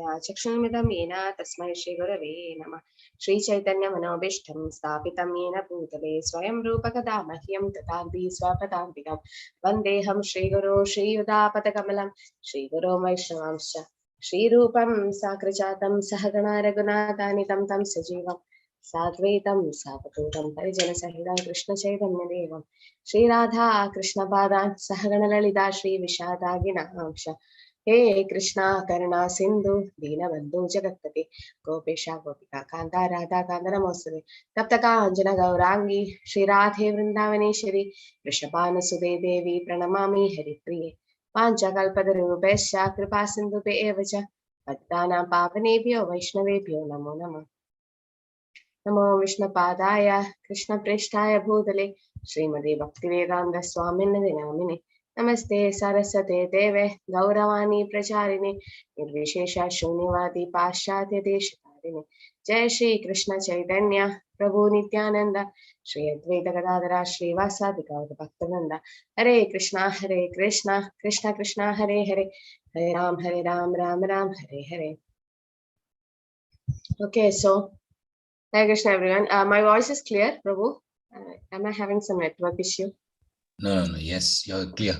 Maya Chakshurmidam Yena Tasmai Shri Gurave Namah. Shri Chaitanya Manobishtam Stapitam Yena Bhutale Swayam Rupa Kadamahyam Tatanti Swapatantikam Vandeham Shri Guru Shri Yudapatakamelam Shri Guru Vaishnavamscha Shri Rupam Sakrachatam Sahagana Raghunatanitam Tam Sajivam Sadvaitam Savadutam Parijana Sahidam Krishna Chaitanya Devam Shri Radha Krishna Padan Sahagana Lalita Shri Vishadagina Amsha He Krishna Karuna Sindhu Dina Bandhu Jagatpati Gopesha Gopika Kanta Radha Kandana Mosade Taptaka Anjana Gaurangi Shri Radhe Vrindavani Shri Vrishabhana Sudhe Devi Pranamami Hari Priye Pancha Kalpatarubhesha Kripa Sindhu Evacha Pattana Pavanebhyo Vaishnavebhyo Namo Namah Namo Vishnu Padaya Krishna Preshtaya Bhutale Srimati Bhaktivedanta Swamini Dinamini Namaste Saraswate Deve Gauravani Pracharine Nirvishesha Shunyavadi Paschatya Deshatarini Jai Shri Krishna Chaitanya Prabhu Nityananda Shri Advaita Gadadhara Shri Vasadi Gaura Bhaktavinda Hare Krishna Krishna Krishna Hare Hare Hare Ram Ram Ram Hare Hare. Okay, so Hare Krishna everyone. My voice is clear, Prabhu. Am I having some network issue? No. Yes, you're clear.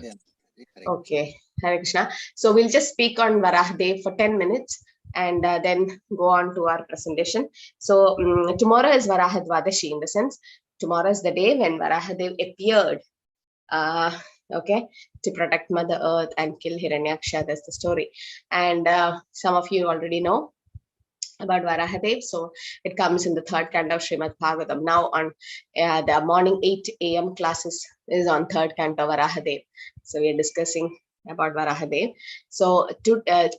Okay, Hare Krishna. So we'll just speak on Varahadev for 10 minutes and then go on to our presentation. So tomorrow is Varahadvadashi, in the sense tomorrow is the day when Varahadev appeared, okay, to protect Mother Earth and kill Hiranyaksha. That's the story. And some of you already know about Varahadev. So it comes in the third canto of Srimad Bhagavatam. Now on the morning 8 a.m. classes is on third canto Varahadev. So we are discussing about Varahadev. So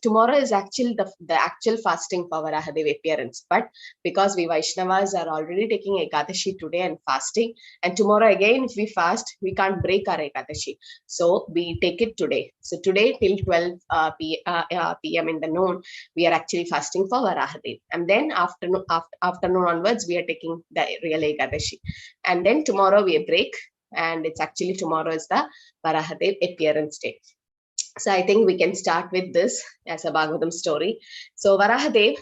tomorrow is actually the actual fasting for Varahadev appearance. But because we Vaishnavas are already taking Ekadashi today and fasting, and tomorrow again if we fast, we can't break our Ekadashi. So we take it today. So today till 12 p.m. in the noon, we are actually fasting for Varahadev. And then afternoon onwards, we are taking the real Ekadashi. And then tomorrow we break. And it's actually tomorrow is the Varahadev appearance day. So I think we can start with this as a Bhagavatam story. So Varahadev,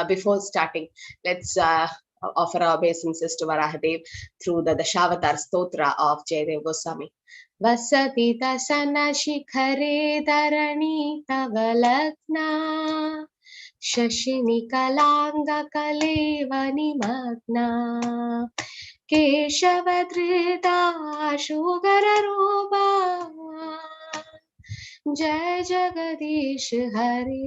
before starting, let's offer our obeisances to Varahadev through the Dashavatar Stotra of Jayadev Goswami. Vasati tasana shikhare dharani tavalakna Shashini kalanga kalevani magna Keshavadrita Shugararoba Jai Jagadish Hare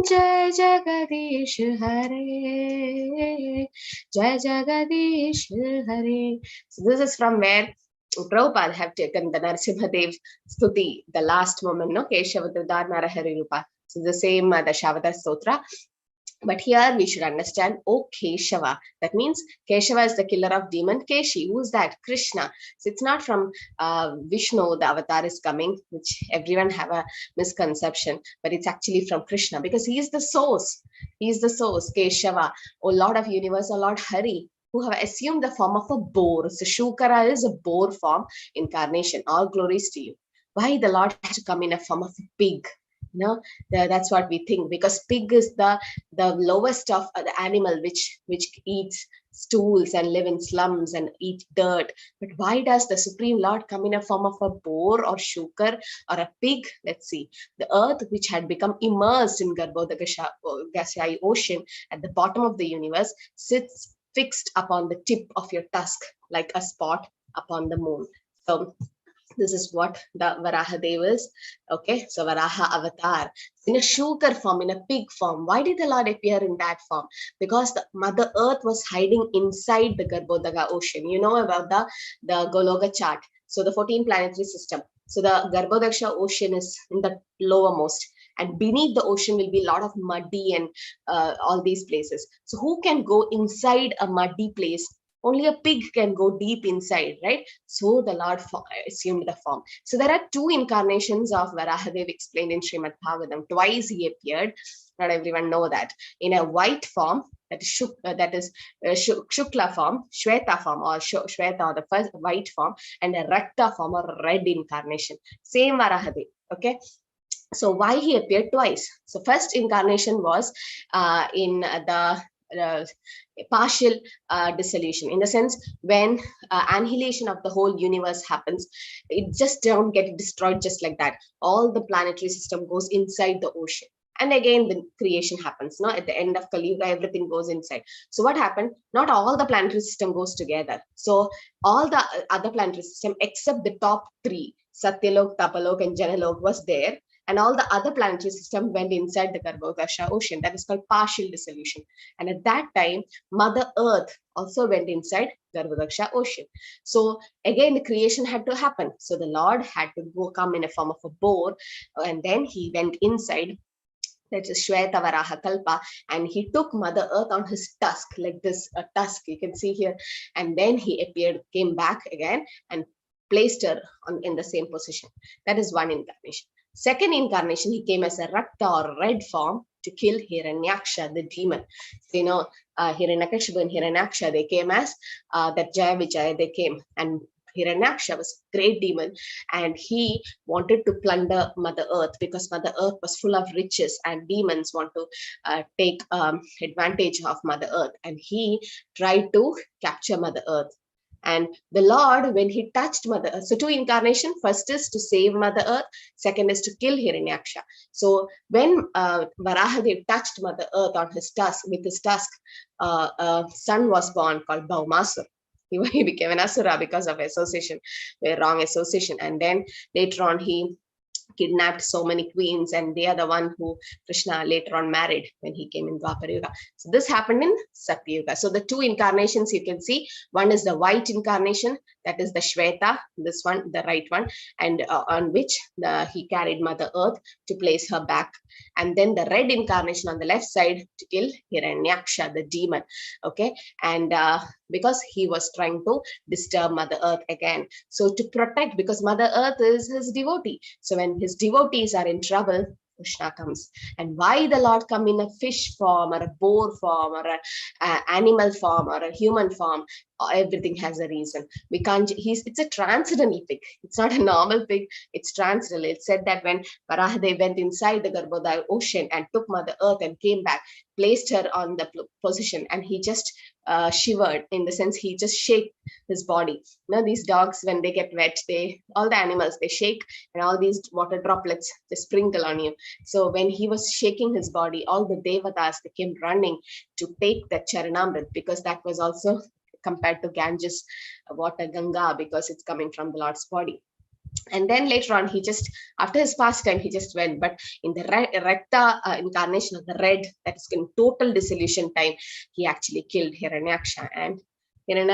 Jai Jagadish Hare Jai Jagadish Hare. So this is from where Prabhupada have taken the Narasimhadev Stuti, the last moment, no? Keshavadrita Narahari Rupa. So the same Dashavatar Stotra. But here we should understand, oh Keshava. That means Keshava is the killer of demon. Keshi, who is that? Krishna. So it's not from Vishnu, the avatar is coming, which everyone have a misconception. But it's actually from Krishna because he is the source. He is the source, Keshava. Oh Lord of Universe, oh Lord Hari, who have assumed the form of a boar. So Shukara is a boar form incarnation. All glories to you. Why the Lord has to come in a form of a pig? No, that's what we think, because pig is the lowest of the animal which eats stools and live in slums and eat dirt. But why does the Supreme Lord come in a form of a boar or shukar or a pig? Let's see. The earth, which had become immersed in Garbhodakashayi ocean at the bottom of the universe, sits fixed upon the tip of your tusk like a spot upon the moon. So this is what the Varahadev is. Okay, so Varaha avatar in a shukar form, in a pig form. Why did the Lord appear in that form? Because the Mother Earth was hiding inside the Garbhodaka ocean. You know about the Goloka chart. So the 14 planetary system. So the Garbhodaksha ocean is in the lowermost. And beneath the ocean will be a lot of muddy and all these places. So who can go inside a muddy place? Only a pig can go deep inside, right? So the Lord assumed the form. So there are two incarnations of Varahadev explained in Srimad Bhagavatam. Twice he appeared. Not everyone know that. In a white form, that is Shukla form, Shweta form, or Shweta, or the first white form, and a Rakta form, or red incarnation. Same Varahadev, okay? So why he appeared twice? So first incarnation was in the partial dissolution, in the sense when annihilation of the whole universe happens, it just don't get destroyed just like that. All the planetary system goes inside the ocean, and again the creation happens. No, at the end of Kali Yuga, everything goes inside. So what happened? Not all the planetary system goes together. So all the other planetary system except the top three, Satyalok, Tapalok, and Janalok, was there, and all the other planetary system went inside the Garbhodasha ocean. That is called partial dissolution. And at that time, Mother Earth also went inside Garbhodaksha ocean. So again, the creation had to happen. So the Lord had to come in a form of a boar, and then he went inside. That is Shweta Varaha Kalpa, and he took Mother Earth on his tusk, like this, a tusk you can see here, and then he appeared, came back again, and placed her in the same position. That is one incarnation. Second incarnation, he came as a Rakta or red form to kill Hiranyaksha, the demon. So, Hiranyakashipu and Hiranyaksha, they came as that Jaya Vijaya, they came, and Hiranyaksha was a great demon, and he wanted to plunder Mother Earth because Mother Earth was full of riches, and demons want to take advantage of Mother Earth, and he tried to capture Mother Earth. And the Lord, when he touched Mother Earth, so two incarnation, first is to save Mother Earth, second is to kill Hiranyaksha. So when Varahadev touched Mother Earth on his tusk, with his tusk, a son was born called Baumasur. He became an asura because of association, wrong association. And then later on, he kidnapped so many queens, and they are the one who Krishna later on married when he came in Dwapara Yuga. So this happened in Satya Yuga. So the two incarnations you can see, one is the white incarnation, that is the Shweta, this one, the right one, and on which he carried Mother Earth to place her back. And then the red incarnation on the left side to kill Hiranyaksha, the demon. Okay, and because he was trying to disturb Mother Earth again. So to protect, because Mother Earth is his devotee. So when his devotees are in trouble, Krishna comes. And why the Lord come in a fish form or a boar form or an animal form or a human form? Everything has a reason. We can't. It's a transcendental pig. It's not a normal pig. It's transcendental. It said that when Varahadev went inside the Garbhodaya ocean and took Mother Earth and came back, placed her on the position, and he just shivered, in the sense he just shake his body. These dogs, when they get wet, all the animals, they shake, and all these water droplets, they sprinkle on you. So when he was shaking his body, all the devatas, they came running to take that charanamrit, because that was also compared to Ganges water, Ganga, because it's coming from the Lord's body. And then later on, he just, after his pastime, he just went. But in the Rakta incarnation of the red, that is in total dissolution time, he actually killed Hiranyaksha. And then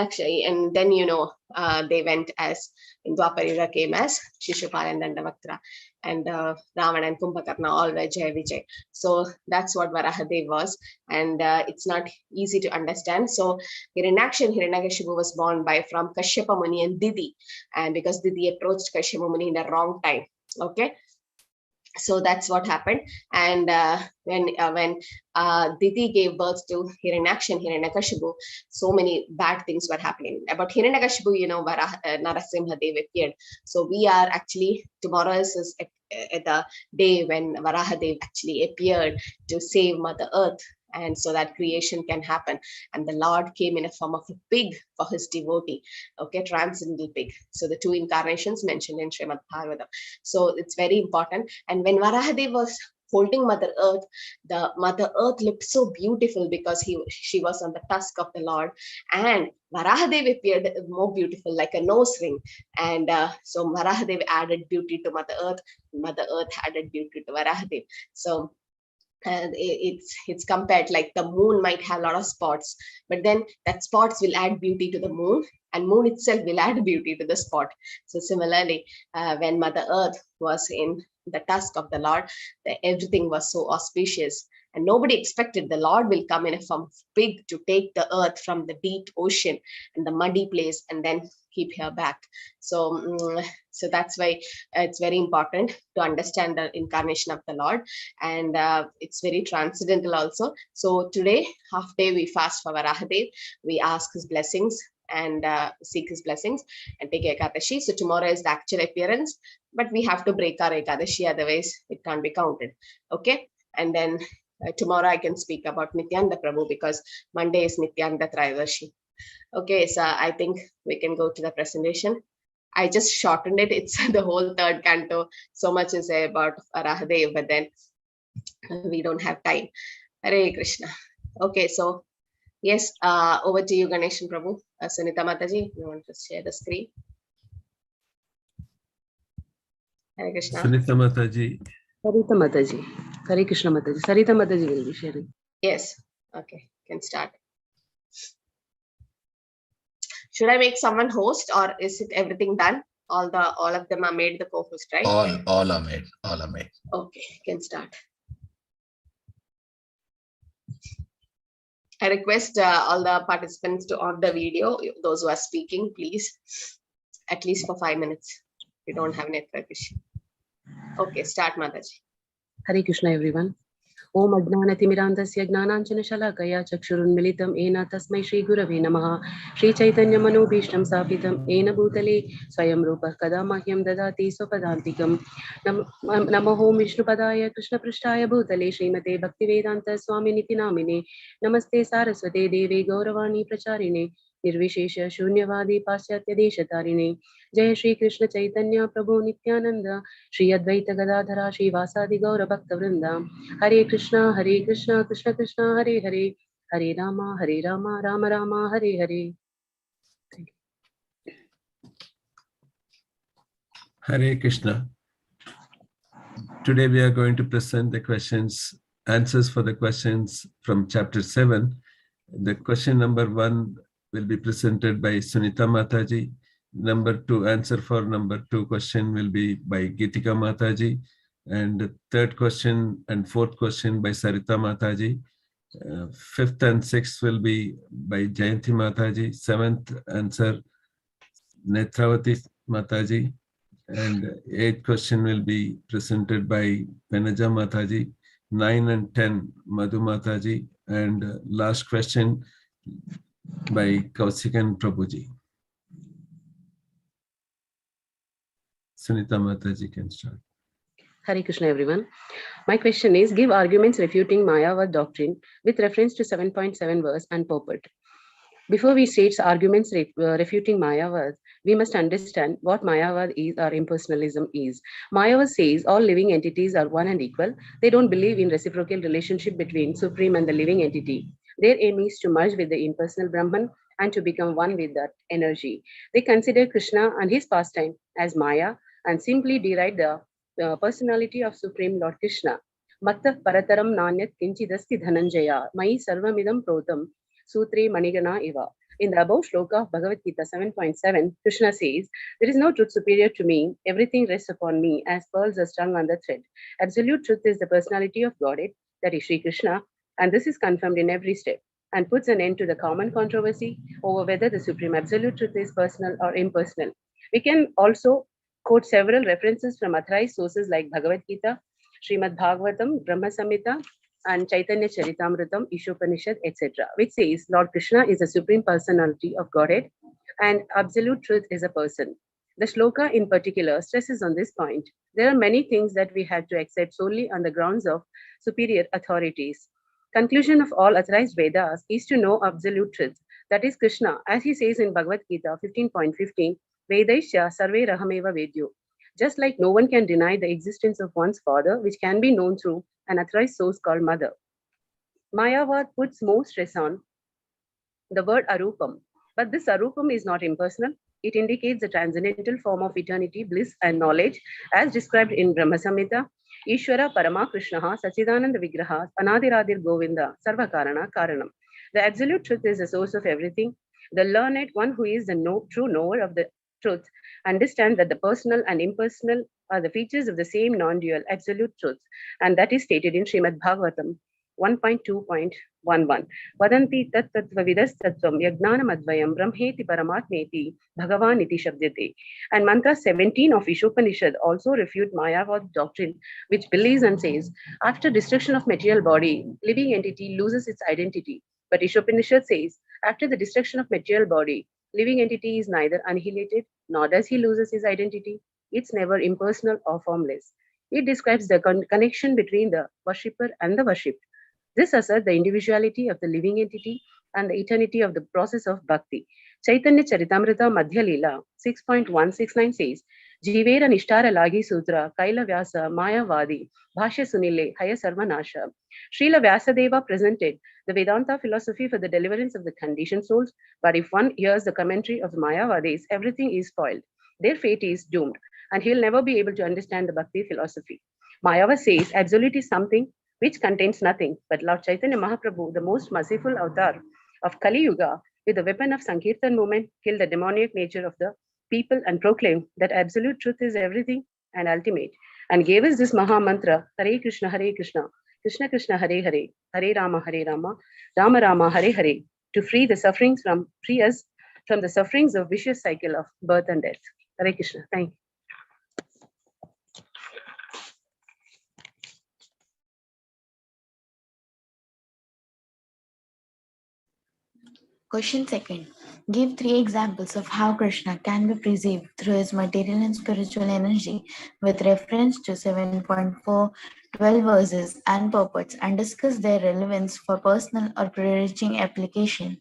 they went as, in Dwapara Yuga came as Shishupal and Dandavaktra, and Ravana and Kumbhakarna all were Jaya Vijay. So that's what Varahadev was, and it's not easy to understand. So Hiranyaksha and Hiranyakashipu was born from Kashyapa Muni and Didi, and because Didi approached Kashyapa Muni in the wrong time. Okay, so that's what happened. And when Didi gave birth to Hiranyaksha and Hiranyakashipu, so many bad things were happening. About Hiranyakashipu, Narasimha Dev appeared. So we are actually, tomorrow is at the day when Varahadev actually appeared to save Mother Earth, and so that creation can happen. And the Lord came in a form of a pig for his devotee. Okay, transcendental pig. So the two incarnations mentioned in Srimad Bhagavatam. So it's very important. And when Varahadev was holding Mother Earth, the Mother Earth looked so beautiful because she was on the tusk of the Lord, and Varahadev appeared more beautiful, like a nose ring. And so Varahadev added beauty to Mother Earth. Mother Earth added beauty to Varahadev. So and it's compared, like the moon might have a lot of spots, but then that spots will add beauty to the moon, and moon itself will add beauty to the spot. So similarly, when Mother Earth was in the tusk of the Lord, everything was so auspicious, and nobody expected the Lord will come in a form of pig to take the earth from the deep ocean and the muddy place and then keep her back. So that's why it's very important to understand the incarnation of the Lord, and it's very transcendental also. So today, half day, we fast for Varahadev. We ask his blessings, and seek his blessings and take Ekadashi. So tomorrow is the actual appearance, but we have to break our Ekadashi, otherwise it can't be counted. Okay, and then tomorrow I can speak about Nityananda Prabhu because Monday is Nityananda Trayadashi. Okay, so I think we can go to the presentation. I just shortened it. It's the whole third canto. So much is about Rahadev, but then we don't have time. Hare Krishna. Okay, so yes, over to you, Ganeshan Prabhu. Sunita Mataji, you want to share the screen? Hare Krishna. Sunita Mataji. Sarita Mataji. Hare Krishna Mataji. Sarita Mataji will be sharing. Yes. Okay, can start. Should I make someone host, or is it everything done? All of them are made the co-host, right? All are made. All are made. Okay, can start. I request all the participants to off the video. Those who are speaking, please, at least for 5 minutes. We don't have network issue. Okay, start, Mataji. Hare Krishna, everyone. Om Ajnanatimirandasya Gnananjana Shalakaya Chakshurunmilitam Ena Tasmai Shri Gurave Namaha Shri Chaitanya Manobhishtam Sapitam Ena Bhutale Swayam Rupa Kadamahyam Dadati Swapadantikam Namaho Vishnu Padaya Krishna Prishtaya Bhutale Srimate Bhaktivedanta Swami Niti Namine Namaste Saraswate Deve Gauravani Pracharine Nirvishesha Shunyavadi Paschatya Deshatarine Jai Shri Krishna Chaitanya Prabhu Nityananda Shri Advaita Gadadhara Shri Vasadi Gaura Bhakta Vrinda Hare Krishna, Krishna Krishna, Hare Hare, Hare Rama, Rama Rama, Hare Hare. Hare Krishna. Today we are going to present the answers for the questions from chapter 7. The question number 1 will be presented by Sunita Mataji. Number 2, answer for number 2 question will be by Gitika Mataji. And the third question and fourth question by Sarita Mataji. Fifth and sixth will be by Jayanti Mataji. Seventh answer, Netravati Mataji. And eighth question will be presented by Penaja Mataji. 9 and 10, Madhu Mataji. And last question by Kausikan Prabhuji. Sunita Mataji can start. Hare Krishna, everyone. My question is, give arguments refuting Mayavad doctrine with reference to 7.7 verse and purport. Before we state arguments refuting Mayavad, we must understand what Mayavad is or impersonalism is. Mayavad says all living entities are one and equal. They don't believe in reciprocal relationship between Supreme and the living entity. Their aim is to merge with the impersonal Brahman and to become one with that energy. They consider Krishna and his pastime as Maya and simply deride the personality of Supreme Lord Krishna. Matta parataram nanyat kinchidasti dhananjaya mai sarvamidam protam sutre manigana eva. In the above shloka of Bhagavad Gita 7.7, Krishna says, there is no truth superior to me. Everything rests upon me as pearls are strung on the thread. Absolute truth is the personality of Godhead, that is Sri Krishna, and this is confirmed in every step and puts an end to the common controversy over whether the Supreme Absolute Truth is personal or impersonal. We can also quote several references from authorized sources like Bhagavad Gita, Srimad Bhagavatam, Brahma Samhita, and Chaitanya Charitamrita, Ishopanishad, etc., which says Lord Krishna is the supreme personality of Godhead and absolute truth is a person. The shloka in particular stresses on this point. There are many things that we have to accept solely on the grounds of superior authorities. Conclusion of all authorized Vedas is to know absolute truth, that is Krishna, as he says in Bhagavad Gita 15.15, Vedaisya sarve rahameva vedyo. Just like no one can deny the existence of one's father, which can be known through an authorized source called mother. Mayavad puts more stress on the word arupam, but this arupam is not impersonal. It indicates the transcendental form of eternity, bliss, and knowledge, as described in Brahma Samhita. Ishvara Parama Krishnaha Sachidananda Vigraha Anadiradir Govinda Sarvakarana Karanam. The absolute truth is the source of everything. The learned one who is the true knower of the truth understand that the personal and impersonal are the features of the same non-dual absolute truth, and that is stated in Srimad Bhagavatam 1.2.11. Vadanti tat tattva vidas tattvam yagnanam advayam brahmeti paramatmeti bhagavan iti shabdete. And mantra 17 of Ishopanishad also refute Mayavad doctrine, which believes and says, after destruction of material body, living entity loses its identity. But Ishopanishad says, after the destruction of material body, Living entity is neither annihilated nor does he loses his identity. It's never impersonal or formless. It describes the connection between the worshipper and the worshipped. This asserts the individuality of the living entity and the eternity of the process of bhakti. Chaitanya Charitamrita Madhya Leela 6.169 says, Jivera Nishtara Lagi Sutra, Kaila Vyasa, Maya Vadi, Bhashya Sunile, Haya Sarvanasha. Srila Vyasadeva presented the Vedanta philosophy for the deliverance of the conditioned souls, but if one hears the commentary of the Mayavadis, everything is spoiled. Their fate is doomed, and he will never be able to understand the Bhakti philosophy. Mayava says absolute is something which contains nothing, but Lord Chaitanya Mahaprabhu, the most merciful avatar of Kali Yuga, with the weapon of Sankirtan movement, killed the demoniac nature of the people and proclaimed that absolute truth is everything and ultimate, and gave us this Maha Mantra, Hare Krishna, Krishna Krishna, Hare Rama, Rama Rama, Hare, to free us from the sufferings of vicious cycle of birth and death. Hare Krishna. Thank you. Question second. Give 3 examples of how Krishna can be perceived through his material and spiritual energy with reference to 7.4, 12 verses and purports, and discuss their relevance for personal or pre-reaching application.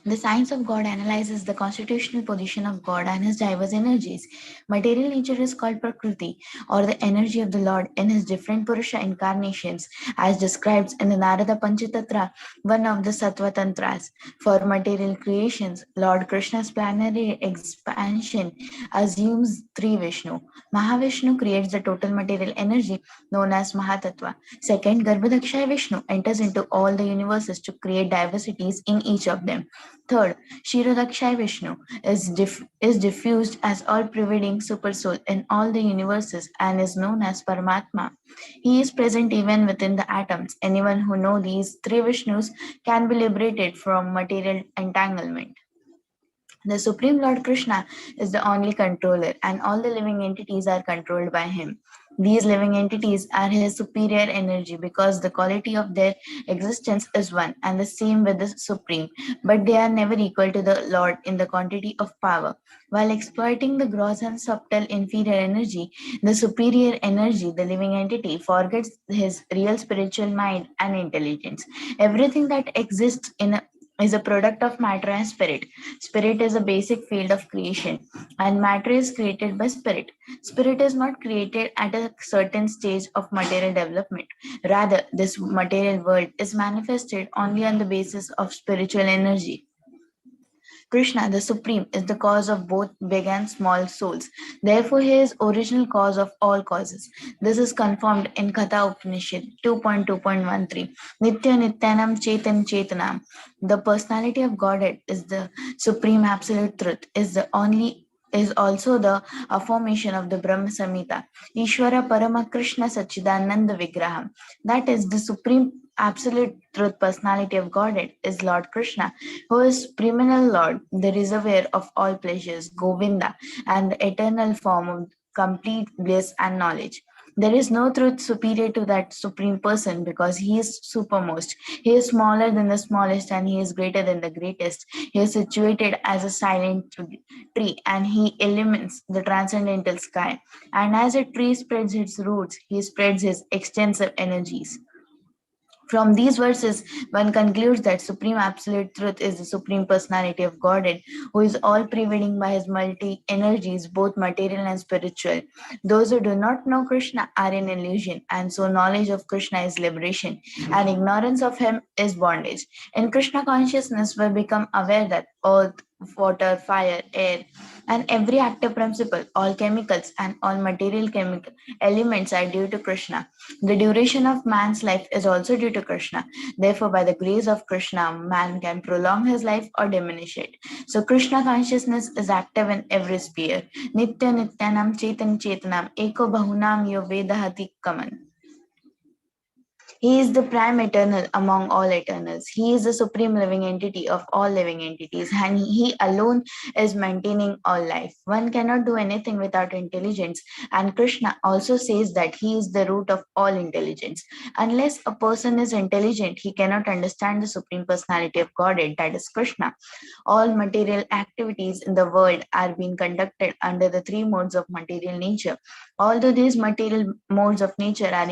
The science of God analyzes the constitutional position of God and his diverse energies. Material nature is called Prakriti, or the energy of the Lord in his different Purusha incarnations, as described in the Narada Panchatattva, one of the Sattva Tantras. For material creations, Lord Krishna's planetary expansion assumes 3 Vishnu. Mahavishnu creates the total material energy known as Mahatattva. Second, Garbhodakshaya Vishnu enters into all the universes to create diversities in each of them. Third, Kshirodakshaya Vishnu is diffused as all-pervading supersoul in all the universes and is known as Paramatma. He is present even within the atoms. Anyone who knows these 3 Vishnus can be liberated from material entanglement. The Supreme Lord Krishna is the only controller, and all the living entities are controlled by him. These living entities are his superior energy because the quality of their existence is one and the same with the Supreme, but they are never equal to the Lord in the quantity of power. While exploiting the gross and subtle inferior energy, the superior energy, the living entity, forgets his real spiritual mind and intelligence. Everything that exists is a product of matter and spirit. Spirit is a basic field of creation, and matter is created by spirit. Spirit is not created at a certain stage of material development. Rather, this material world is manifested only on the basis of spiritual energy. Krishna, the Supreme, is the cause of both big and small souls. Therefore, he is original cause of all causes. This is confirmed in Katha Upanishad 2.2.13. Nitya Nityanam Chetan Chetanam. The personality of Godhead is the supreme absolute truth, is also the affirmation of the Brahma Samhita. Ishvara Parama Krishna Sachidananda Vigraham. That is, the supreme absolute truth personality of Godhead is Lord Krishna, who is preeminent Lord, the reservoir of all pleasures, Govinda, and the eternal form of complete bliss and knowledge. There is no truth superior to that supreme person because he is supermost. He is smaller than the smallest and he is greater than the greatest. He is situated as a silent tree and he illumines the transcendental sky. And as a tree spreads its roots, he spreads his extensive energies. From these verses, one concludes that Supreme Absolute Truth is the Supreme Personality of Godhead, who is all-pervading by his multi-energies, both material and spiritual. Those who do not know Krishna are in illusion, and so knowledge of Krishna is liberation, and ignorance of him is bondage. In Krishna consciousness, we become aware that earth, water, fire, air, and every active principle, all chemicals and all material chemical elements are due to Krishna. The duration of man's life is also due to Krishna. Therefore, by the grace of Krishna, man can prolong his life or diminish it. So, Krishna consciousness is active in every sphere. Nitya Nityanam Chetan Chetanam Eko Bahunam Yo Vedahati Kaman. He is the prime eternal among all eternals. He is the supreme living entity of all living entities, and he alone is maintaining all life. One cannot do anything without intelligence, and Krishna also says that he is the root of all intelligence. Unless a person is intelligent, he cannot understand the supreme personality of Godhead, that is Krishna. All material activities in the world are being conducted under the three modes of material nature. Although these material modes of nature are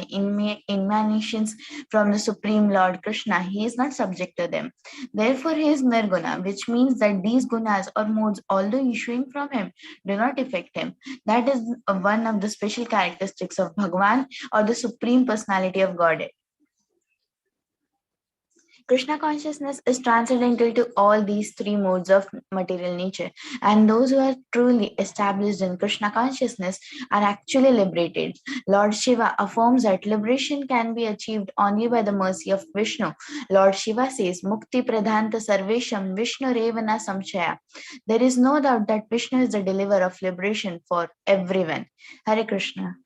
emanations from the Supreme Lord Krishna, he is not subject to them. Therefore, he is Nirguna, which means that these gunas or modes, although issuing from him, do not affect him. That is one of the special characteristics of Bhagavan, or the Supreme Personality of Godhead. Krishna consciousness is transcendental to all these three modes of material nature, and those who are truly established in Krishna consciousness are actually liberated. Lord Shiva affirms that liberation can be achieved only by the mercy of Vishnu. Lord Shiva says, Mukti Pradhanta Sarvesham Vishnu Revana Samchaya. There is no doubt that Vishnu is the deliverer of liberation for everyone. Hare Krishna.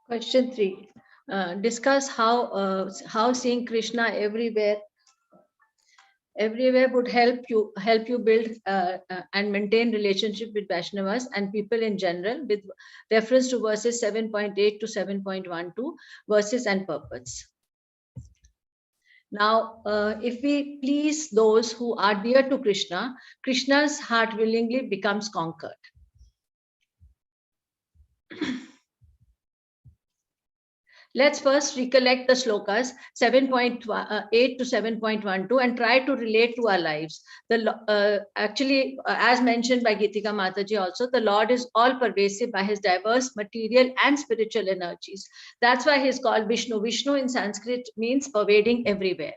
Question 3. Discuss how seeing Krishna everywhere would help you build and maintain relationship with Vaishnavas and people in general, with reference to verses 7.8 to 7.12, verses and purports. Now, if we please those who are dear to Krishna, Krishna's heart willingly becomes conquered. Let's first recollect the slokas 7.8 to 7.12 and try to relate to our lives. Actually, as mentioned by Gita Mataji also, the Lord is all pervasive by his diverse material and spiritual energies. That's why he's called Vishnu. Vishnu in Sanskrit means pervading everywhere.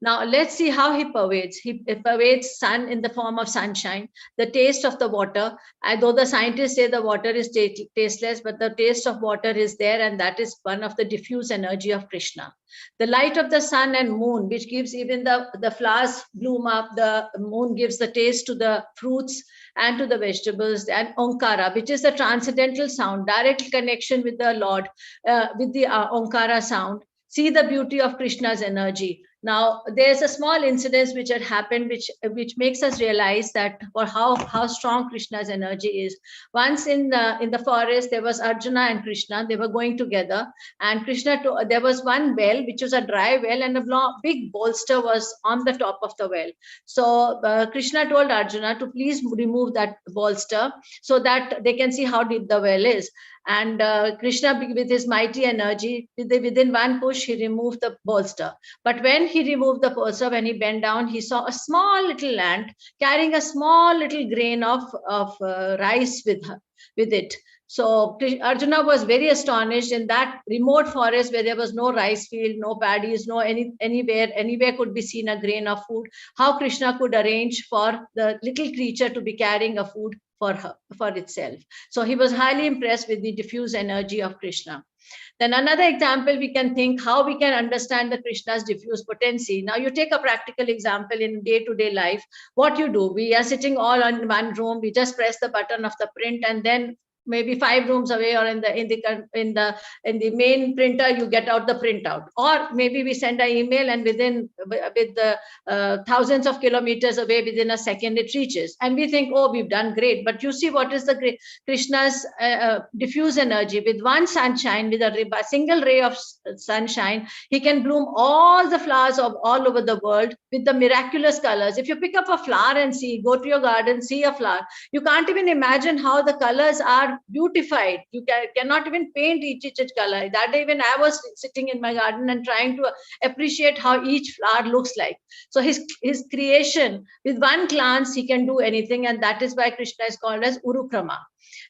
Now, let's see how he pervades. He pervades sun in the form of sunshine, the taste of the water. Though the scientists say the water is tasteless, but the taste of water is there, and that is one of the diffuse energy of Krishna. The light of the sun and moon, which gives even the flowers bloom up, the moon gives the taste to the fruits and to the vegetables, and Onkara, which is the transcendental sound, direct connection with the Lord, with the Onkara sound. See the beauty of Krishna's energy. Now, there's a small incident which had happened, which makes us realize that, or how strong Krishna's energy is. Once in the forest, there was Arjuna and Krishna. They were going together, and there was one well, which was a dry well, and a big bolster was on the top of the well. So Krishna told Arjuna to please remove that bolster so that they can see how deep the well is. And Krishna, with his mighty energy, within one push, he removed the bolster. But when he removed the bolster, when he bent down, he saw a small little ant carrying a small little grain of rice with it. So Arjuna was very astonished. In that remote forest where there was no rice field, no paddies, no anywhere could be seen a grain of food, how Krishna could arrange for the little creature to be carrying a food for itself. So he was highly impressed with the diffuse energy of Krishna. Then another example, we can think how we can understand the Krishna's diffuse potency. Now you take a practical example in day-to-day life. What you do, we are sitting all in one room, we just press the button of the print, and then maybe 5 rooms away or in the main printer, you get out the printout. Or maybe we send an email, and with the thousands of kilometers away, within a second it reaches. And we think, oh, we've done great. But you see what is the Krishna's diffuse energy. With one sunshine, with a single ray of sunshine, he can bloom all the flowers of all over the world with the miraculous colors. If you pick up a flower and go to your garden, see a flower, you can't even imagine how the colors are beautified. You cannot even paint each color. That day when I was sitting in my garden and trying to appreciate how each flower looks like. So his creation, with one glance, he can do anything, and that is why Krishna is called as Urukrama.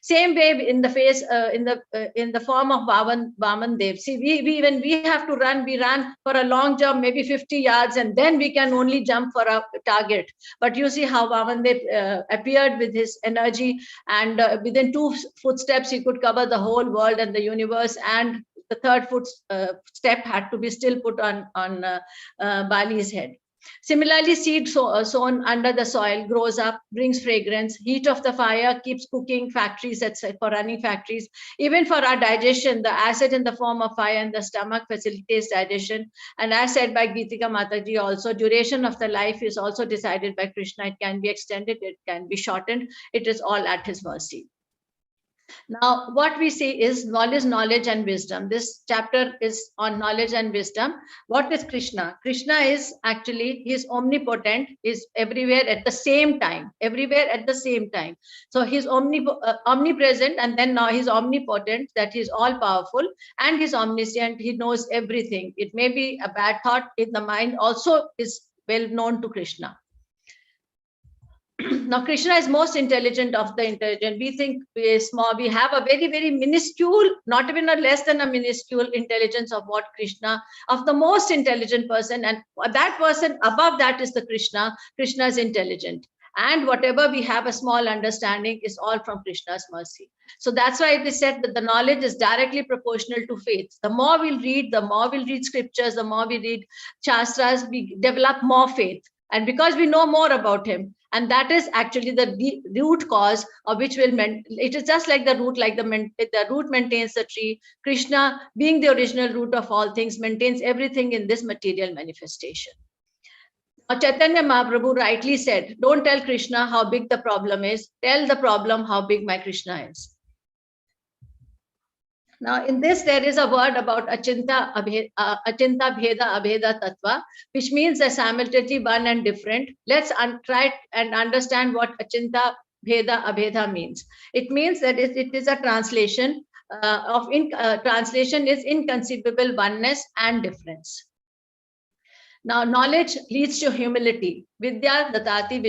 Same way in the face, in the form of Vaman Dev. See, when we have to run, we run for a long jump, maybe 50 yards, and then we can only jump for a target. But you see how Vaman Dev appeared with his energy, and within footsteps, he could cover the whole world and the universe, and the third step had to be still put on Bali's head. Similarly, seed sown under the soil grows up, brings fragrance. Heat of the fire keeps cooking factories, etc., for running factories. Even for our digestion, the acid in the form of fire in the stomach facilitates digestion. And as said by Gita Mataji, also duration of the life is also decided by Krishna. It can be extended, it can be shortened. It is all at his mercy. Now, what we see is knowledge and wisdom. This chapter is on knowledge and wisdom. What is Krishna? Krishna is actually, he is omnipotent, is everywhere at the same time, everywhere at the same time. So he's omnipresent, and then now he's omnipotent, that he's all powerful, and he's omniscient, he knows everything. It may be a bad thought in the mind, also is well known to Krishna. Now, Krishna is most intelligent of the intelligent. We think we are small. We have a very, very minuscule, not even a less than a minuscule intelligence of what Krishna, of the most intelligent person. And that person above that is the Krishna. Krishna is intelligent. And whatever we have a small understanding is all from Krishna's mercy. So that's why it is said that the knowledge is directly proportional to faith. The more we'll read scriptures, the more we read Shastras, we develop more faith. And because we know more about him, and that is actually the root cause of which it is just like the root, the root maintains the tree. Krishna, being the original root of all things, maintains everything in this material manifestation. Now, Chaitanya Mahaprabhu rightly said, don't tell Krishna how big the problem is, tell the problem how big my Krishna is. Now, in this, there is a word about Achinta Bheda Abheda Tattva, which means they're simultaneously one and different. Let's try and understand what Achinta Bheda Abheda means. It means that it is a translation translation is inconceivable oneness and difference. Now, knowledge leads to humility. Vidya datati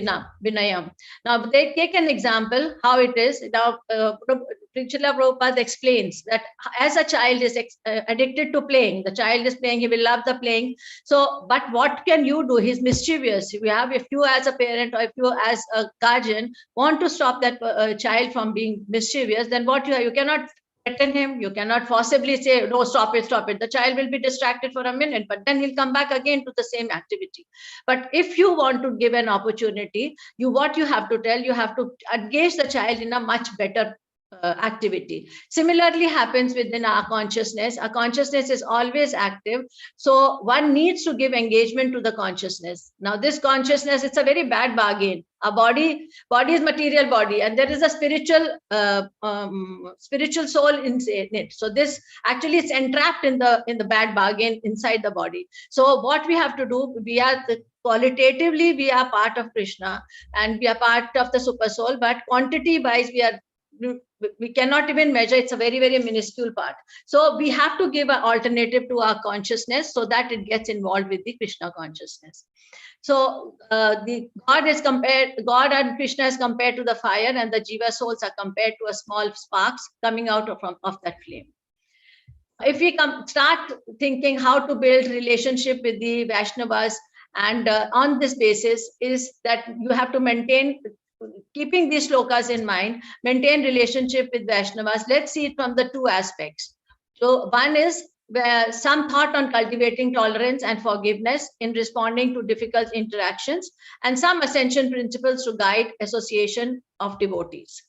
vinayam. Now, they take an example how it is. Now, Srila Prabhupada explains that as a child is addicted to playing, the child is playing, he will love the playing. So, but what can you do? He's mischievous. If you as a parent or if you as a guardian want to stop that child from being mischievous, then what you cannot threaten him, you cannot forcibly say, no, stop it. The child will be distracted for a minute, but then he'll come back again to the same activity. But if you want to give an opportunity, what you have to tell, you have to engage the child in a much better activity. Similarly happens within our consciousness. Our consciousness is always active. So one needs to give engagement to the consciousness. Now this consciousness, it's a very bad bargain. Our body is material body, and there is a spiritual soul in it. So this actually is entrapped in the bad bargain inside the body. So what we have to do, qualitatively we are part of Krishna and we are part of the super soul, but quantity wise we cannot even measure. It's a very, very minuscule part. So we have to give an alternative to our consciousness so that it gets involved with the Krishna consciousness. So God and Krishna is compared to the fire, and the Jiva souls are compared to a small sparks coming out of that flame. If we start thinking how to build relationship with the Vaishnavas, and on this basis is that you have to maintain, keeping these shlokas in mind, maintain relationship with Vaishnavas. Let's see it from the two aspects. So one is where some thought on cultivating tolerance and forgiveness in responding to difficult interactions, and some ascension principles to guide association of devotees.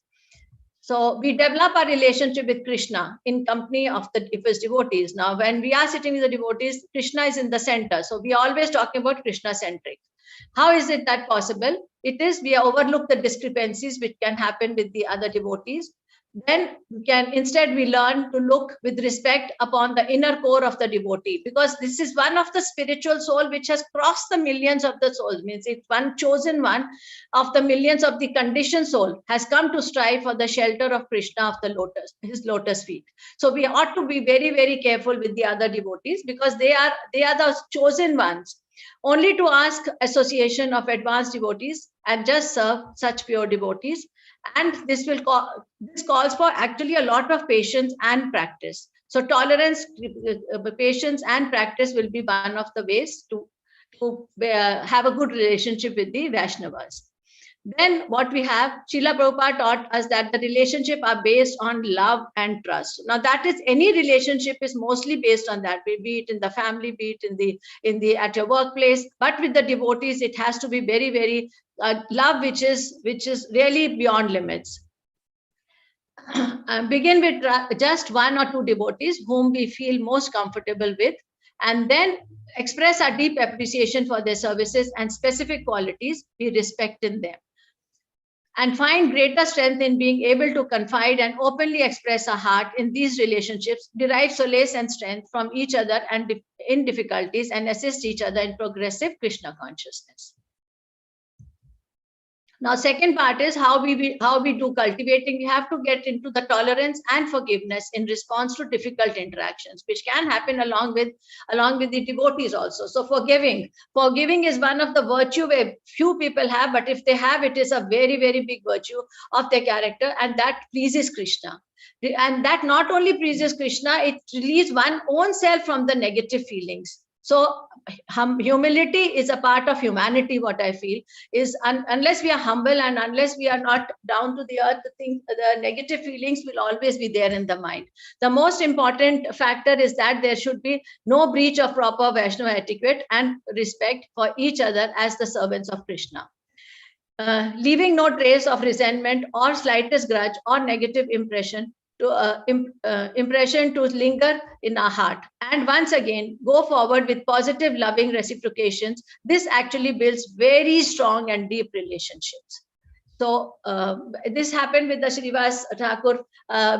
So we develop our relationship with Krishna in company of his devotees. Now, when we are sitting with the devotees, Krishna is in the center. So we are always talking about Krishna-centric. How is it that possible? It is we overlook the discrepancies which can happen with the other devotees. Then we learn to look with respect upon the inner core of the devotee, because this is one of the spiritual soul which has crossed the millions of the souls. Means it's one chosen one of the millions of the conditioned soul has come to strive for the shelter of Krishna of his lotus feet. So we ought to be very, very careful with the other devotees, because they are the chosen ones, only to ask association of advanced devotees and just serve such pure devotees. And this calls for actually a lot of patience and practice. So tolerance, patience and practice will be one of the ways to have a good relationship with the Vaishnavas. Then what we have, Srila Prabhupada taught us that the relationship are based on love and trust. Now that is, any relationship is mostly based on that, be it in the family, be it in the at your workplace. But with the devotees, it has to be very, very love, which is really beyond limits. Begin with just one or two devotees whom we feel most comfortable with, and then express our deep appreciation for their services and specific qualities we respect in them, and find greater strength in being able to confide and openly express our heart in these relationships, derive solace and strength from each other and in difficulties, and assist each other in progressive Krishna consciousness. Now, second part is how we do cultivating. We have to get into the tolerance and forgiveness in response to difficult interactions, which can happen along with the devotees also. So forgiving is one of the virtue where few people have, but if they have, it is a very, very big virtue of their character, and that pleases Krishna. And that not only pleases Krishna, it relieves one's own self from the negative feelings. So humility is a part of humanity. What I feel is, unless we are humble and unless we are not down to the earth, the negative feelings will always be there in the mind. The most important factor is that there should be no breach of proper Vaishnava etiquette and respect for each other as the servants of Krishna. Leaving no trace of resentment or slightest grudge or negative impression to linger in our heart, and once again go forward with positive loving reciprocations. This actually builds very strong and deep relationships. So this happened with the Srivas Thakur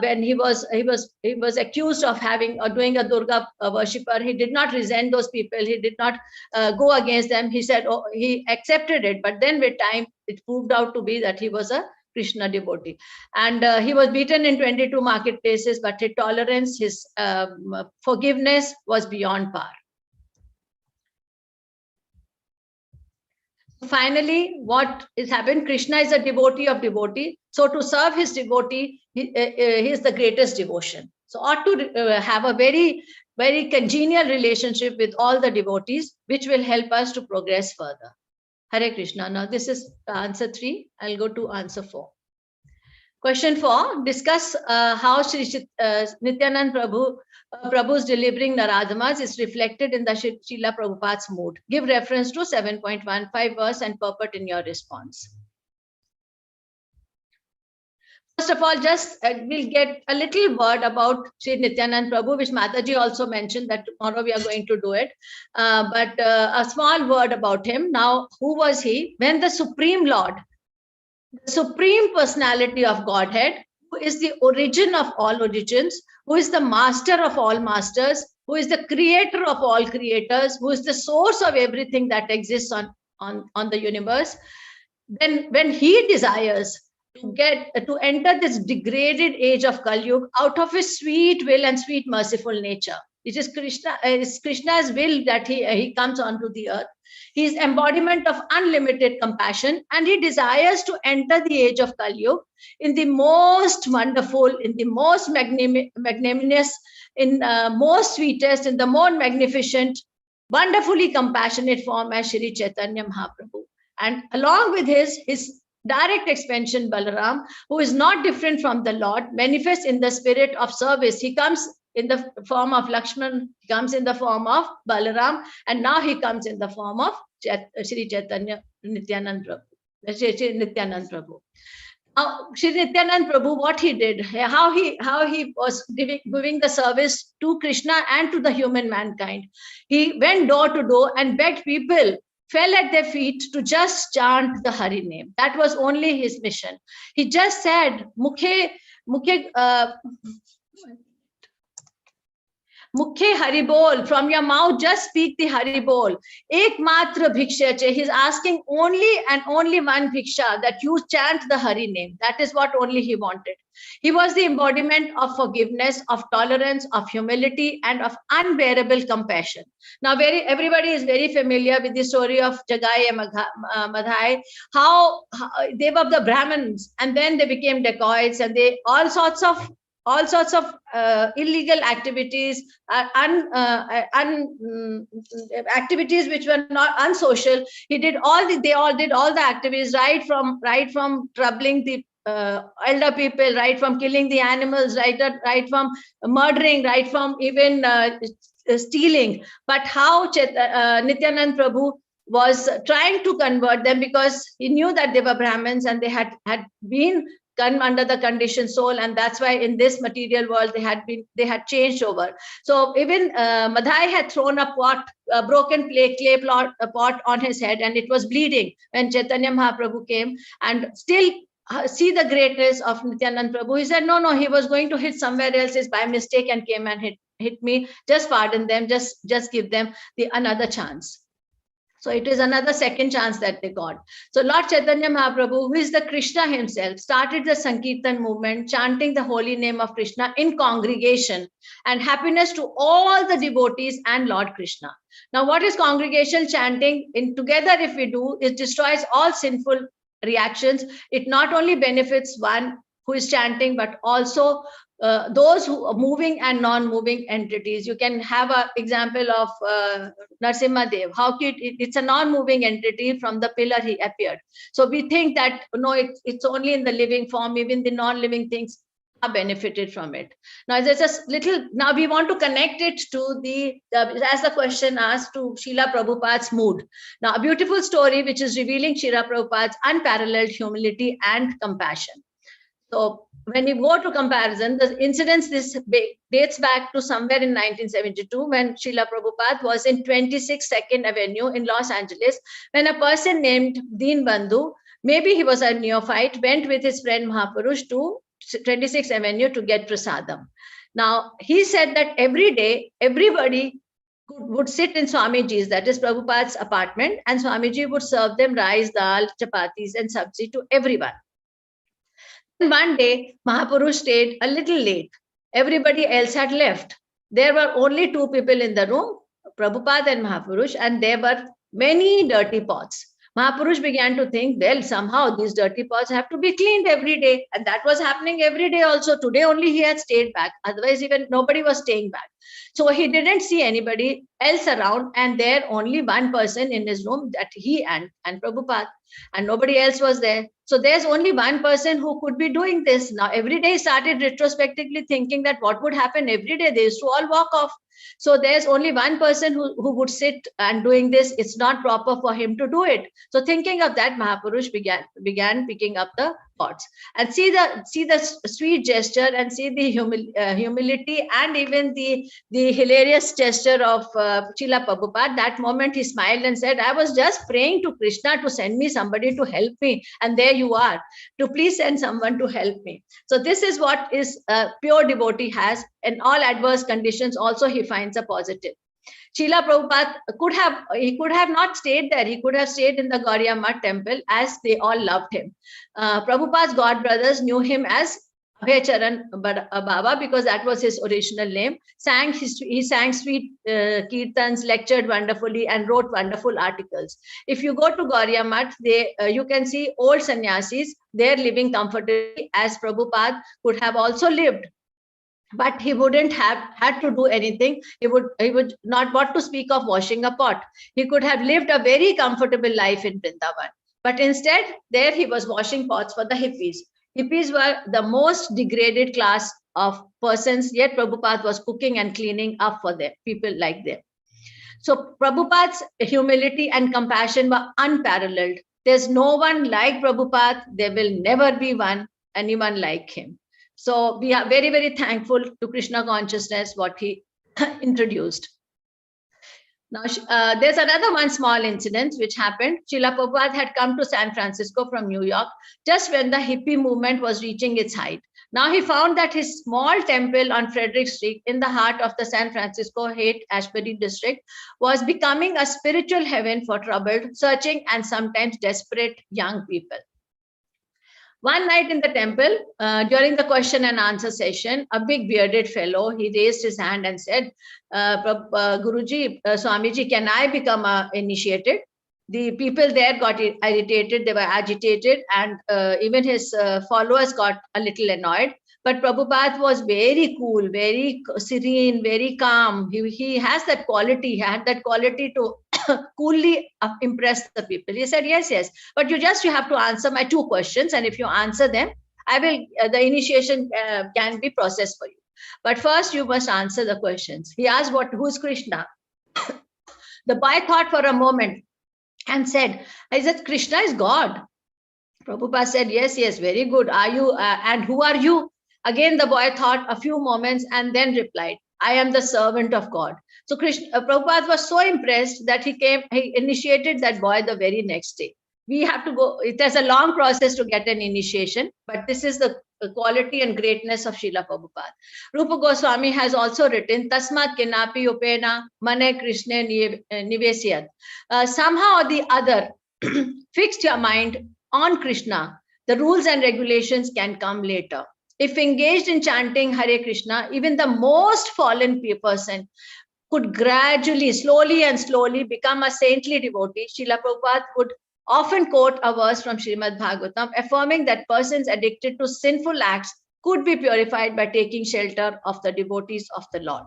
when he was accused of having or doing a Durga worshipper. He did not resent those people. He did not go against them. He said, oh, he accepted it. But then with time, it proved out to be that he was a Krishna devotee, and he was beaten in 22 marketplaces, but his tolerance, his forgiveness was beyond par. Finally, what is happened? Krishna is a devotee of devotee. So to serve his devotee, he is the greatest devotion. So ought to have a very, very congenial relationship with all the devotees, which will help us to progress further. Hare Krishna. Now this is answer 3. I'll go to answer 4. Question 4. Discuss how Sri Nityanand Prabhu's delivering Naradamas is reflected in the Srila Prabhupada's mood. Give reference to 7.15 verse and purport in your response. First of all, just we'll get a little word about Sri Nityanand Prabhu, which Mataji also mentioned that tomorrow we are going to do it. But a small word about him. Now, who was he? When the Supreme Lord, the Supreme Personality of Godhead, who is the origin of all origins, who is the master of all masters, who is the creator of all creators, who is the source of everything that exists on the universe, then when he desires to enter this degraded age of Kali Yuga out of his sweet will and sweet merciful nature. It is Krishna's will that he comes onto the earth. He is embodiment of unlimited compassion, and he desires to enter the age of Kali Yuga in the most wonderful, in the most magnanimous, in most sweetest, in the more magnificent, wonderfully compassionate form as Shri Chaitanya Mahaprabhu. And along with his direct expansion Balaram, who is not different from the Lord, manifests in the spirit of service. He comes in the form of Lakshman, he comes in the form of Balaram, and now he comes in the form of Shri Chaitanya Nityanand Prabhu. Now, Shri Nityanand Prabhu, what he did, how he was giving the service to Krishna and to the human mankind. He went door to door and begged people, fell at their feet to just chant the Hari name. That was only his mission. He just said, Mukhe Hari Bol, from your mouth, just speak the Hari Bol. Ek matra bhiksha che. He's asking only and only one bhiksha, that you chant the Hari name. That is what only he wanted. He was the embodiment of forgiveness, of tolerance, of humility, and of unbearable compassion. Now, everybody is very familiar with the story of Jagai and Madhai, how they were the Brahmins, and then they became dacoits, and all sorts of all sorts of illegal activities, activities which were not unsocial. He did they all did all the activities, right from troubling the elder people, right from killing the animals, right from murdering, right from even stealing. But how Nityanand Prabhu was trying to convert them, because he knew that they were Brahmins and they had been come under the conditioned soul, and that's why in this material world they had changed over. So even Madhai had thrown a broken clay pot on his head, and it was bleeding when Chaitanya Mahaprabhu came, and still see the greatness of Nityanand Prabhu. He said, no, he was going to hit somewhere else, is by mistake and came and hit me. Just pardon them, just give them another chance. So it is another second chance that they got. So Lord Chaitanya Mahaprabhu, who is the Krishna himself, started the Sankirtan movement, chanting the holy name of Krishna in congregation, and happiness to all the devotees and Lord Krishna. Now, what is congregational chanting? Together, if we do, it destroys all sinful reactions. It not only benefits one who is chanting, but also those who are moving and non-moving entities. You can have an example of Narasimha Dev. How it's a non-moving entity. From the pillar he appeared. So we think that no, it's only in the living form. Even the non-living things are benefited from it. Now there's a little. Now we want to connect it to as the question asked, to Srila Prabhupada's mood. Now a beautiful story which is revealing Srila Prabhupada's unparalleled humility and compassion. So when we go to comparison, the incidents dates back to somewhere in 1972, when Srila Prabhupada was in 26 2nd Avenue in Los Angeles, when a person named Deen Bandhu, maybe he was a neophyte, went with his friend Mahapurush to 26th Avenue to get prasadam. Now, he said that every day, everybody would sit in Swamiji's, that is Prabhupada's apartment, and Swamiji would serve them rice, dal, chapatis, and sabzi to everyone. One day, Mahapurush stayed a little late. Everybody else had left. There were only two people in the room, Prabhupada and Mahapurush, and there were many dirty pots. Mahapurush began to think, well, somehow these dirty pots have to be cleaned every day. And that was happening every day also. Today only he had stayed back. Otherwise, even nobody was staying back. So he didn't see anybody else around, and there only one person in his room, that he and Prabhupada, and nobody else was there. So there's only one person who could be doing this. Now, every day he started retrospectively thinking that what would happen every day. They used to all walk off. So there's only one person who would sit and doing this. It's not proper for him to do it. So thinking of that, Mahapurush began picking up the pots, and see the sweet gesture, and see the humility, and even the hilarious gesture of Srila Prabhupada. That moment he smiled and said, I was just praying to Krishna to send me somebody to help me, and there you are, to please send someone to help me. So this is what is pure devotee has. In all adverse conditions also he finds a positive. Srila Prabhupada could have not stayed there. He could have stayed in the Gauriya Math temple, as they all loved him. Prabhupada's god brothers knew him as Abhaycharan Baba, because that was his original name. He sang sweet kirtans, lectured wonderfully, and wrote wonderful articles. If you go to Gauriya Math, you can see old sannyasis there living comfortably, as Prabhupada could have also lived. But he wouldn't have had to do anything. He would not want to speak of washing a pot. He could have lived a very comfortable life in Vrindavan. But instead, there he was washing pots for the hippies. Hippies were the most degraded class of persons, yet Prabhupada was cooking and cleaning up for them, people like them. So Prabhupada's humility and compassion were unparalleled. There's no one like Prabhupada. There will never be anyone like him. So we are very, very thankful to Krishna consciousness, what he introduced. Now, there's another one small incident which happened. Srila Prabhupada had come to San Francisco from New York just when the hippie movement was reaching its height. Now he found that his small temple on Frederick Street in the heart of the San Francisco Haight-Ashbury district was becoming a spiritual heaven for troubled, searching, and sometimes desperate young people. One night in the temple, during the question and answer session, a big bearded fellow, he raised his hand and said, Guruji, Swamiji, can I become initiated? the people there got irritated, they were agitated, and even his followers got a little annoyed. But Prabhupada was very cool, very serene, very calm. He has that quality, he had that quality to coolly impress the people. He said, yes, yes, but you have to answer my 2 questions, and if you answer them, I will, the initiation can be processed for you. But first you must answer the questions. He asked, who's Krishna? The boy thought for a moment and said, I said, Krishna is God. Prabhupada said, yes, yes, very good. Are you, and who are you? Again, the boy thought a few moments and then replied, I am the servant of God. So Prabhupada was so impressed that he initiated that boy the very next day. We have to go, there's a long process to get an initiation, but this is the quality and greatness of Srila Prabhupada. Rupa Goswami has also written, Tasmat Kinapi Upena Mane Krishna Nivesyad. Somehow or the other, fixed your mind on Krishna. The rules and regulations can come later. If engaged in chanting Hare Krishna, even the most fallen person could gradually, slowly and slowly become a saintly devotee. Srila Prabhupada would often quote a verse from Srimad Bhagavatam, affirming that persons addicted to sinful acts could be purified by taking shelter of the devotees of the Lord.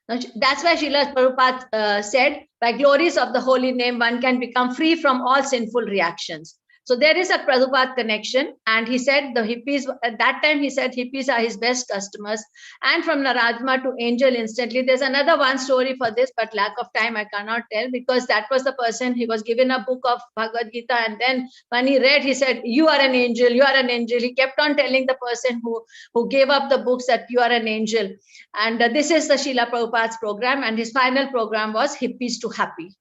That's why Srila Prabhupada said, by glories of the holy name, one can become free from all sinful reactions. So there is a Prabhupada connection. And he said the hippies, at that time, he said hippies are his best customers. And from Naradma to angel instantly. There's another one story for this, but lack of time, I cannot tell, because that was the person, he was given a book of Bhagavad Gita. And then when he read, he said, you are an angel, you are an angel. He kept on telling the person who gave up the books that you are an angel. And this is the Srila Prabhupada's program. And his final program was Hippies to Happy.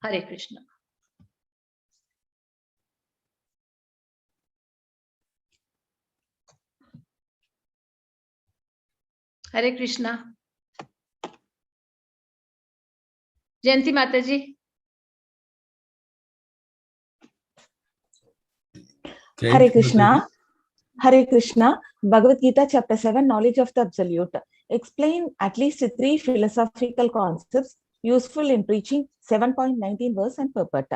Hare Krishna. Hare Krishna. Jayanti Mataji. Hare Krishna. Hare Krishna. Bhagavad Gita chapter 7, knowledge of the absolute. Explain at least 3 philosophical concepts useful in preaching 7.19 verse and purport.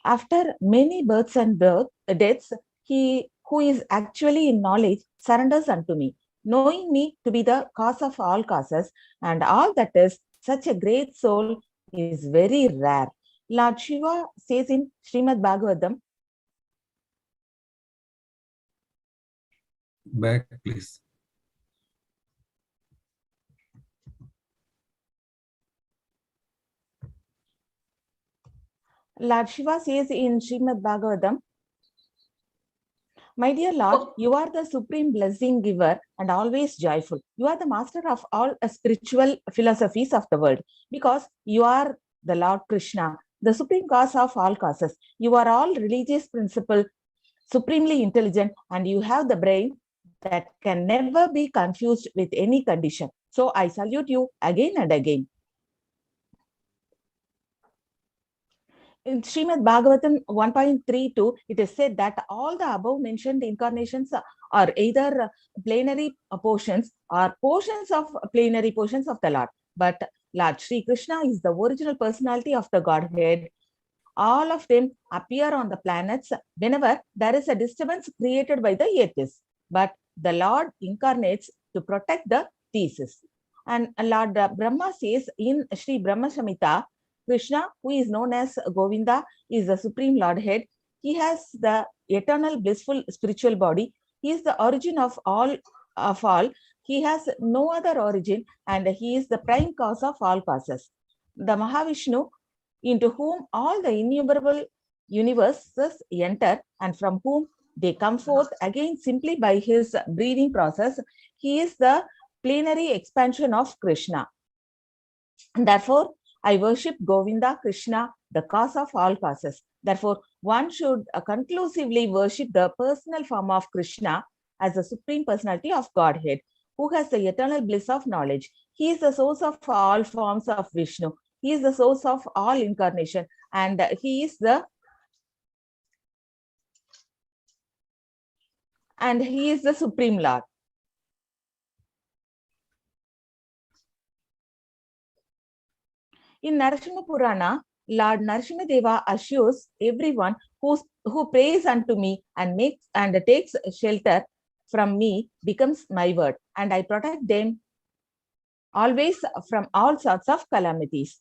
After many births and deaths, he who is actually in knowledge surrenders unto me, knowing me to be the cause of all causes, and all that is, such a great soul is very rare. Lord Shiva says in Srimad Bhagavatam. Back, please. Lord Shiva says in Srimad Bhagavatam, my dear Lord, you are the supreme blessing giver and always joyful. You are the master of all spiritual philosophies of the world, because you are the Lord Krishna, the supreme cause of all causes. You are all religious principle, supremely intelligent, and you have the brain that can never be confused with any condition. So I salute you again and again. In Srimad Bhagavatam 1.32, it is said that all the above mentioned incarnations are either plenary portions or portions of plenary portions of the Lord. But Lord Sri Krishna is the original personality of the Godhead. All of them appear on the planets whenever there is a disturbance created by the atheists. But the Lord incarnates to protect the thesis. And Lord Brahma says in Sri Brahma Samhita, Krishna, who is known as Govinda, is the supreme Lordhead. He has the eternal blissful spiritual body. He is the origin of all. He has no other origin, and he is the prime cause of all causes. The Mahavishnu, into whom all the innumerable universes enter and from whom they come forth again simply by his breathing process, he is the plenary expansion of Krishna. And therefore, I worship Govinda, Krishna, the cause of all causes. Therefore, one should conclusively worship the personal form of Krishna as the supreme personality of Godhead, who has the eternal bliss of knowledge. He is the source of all forms of Vishnu. He is the source of all incarnation, and he is the supreme Lord. In Narasimha Purana, Lord Narasimhadeva assures everyone who prays unto me and takes shelter from me becomes my word, and I protect them always from all sorts of calamities.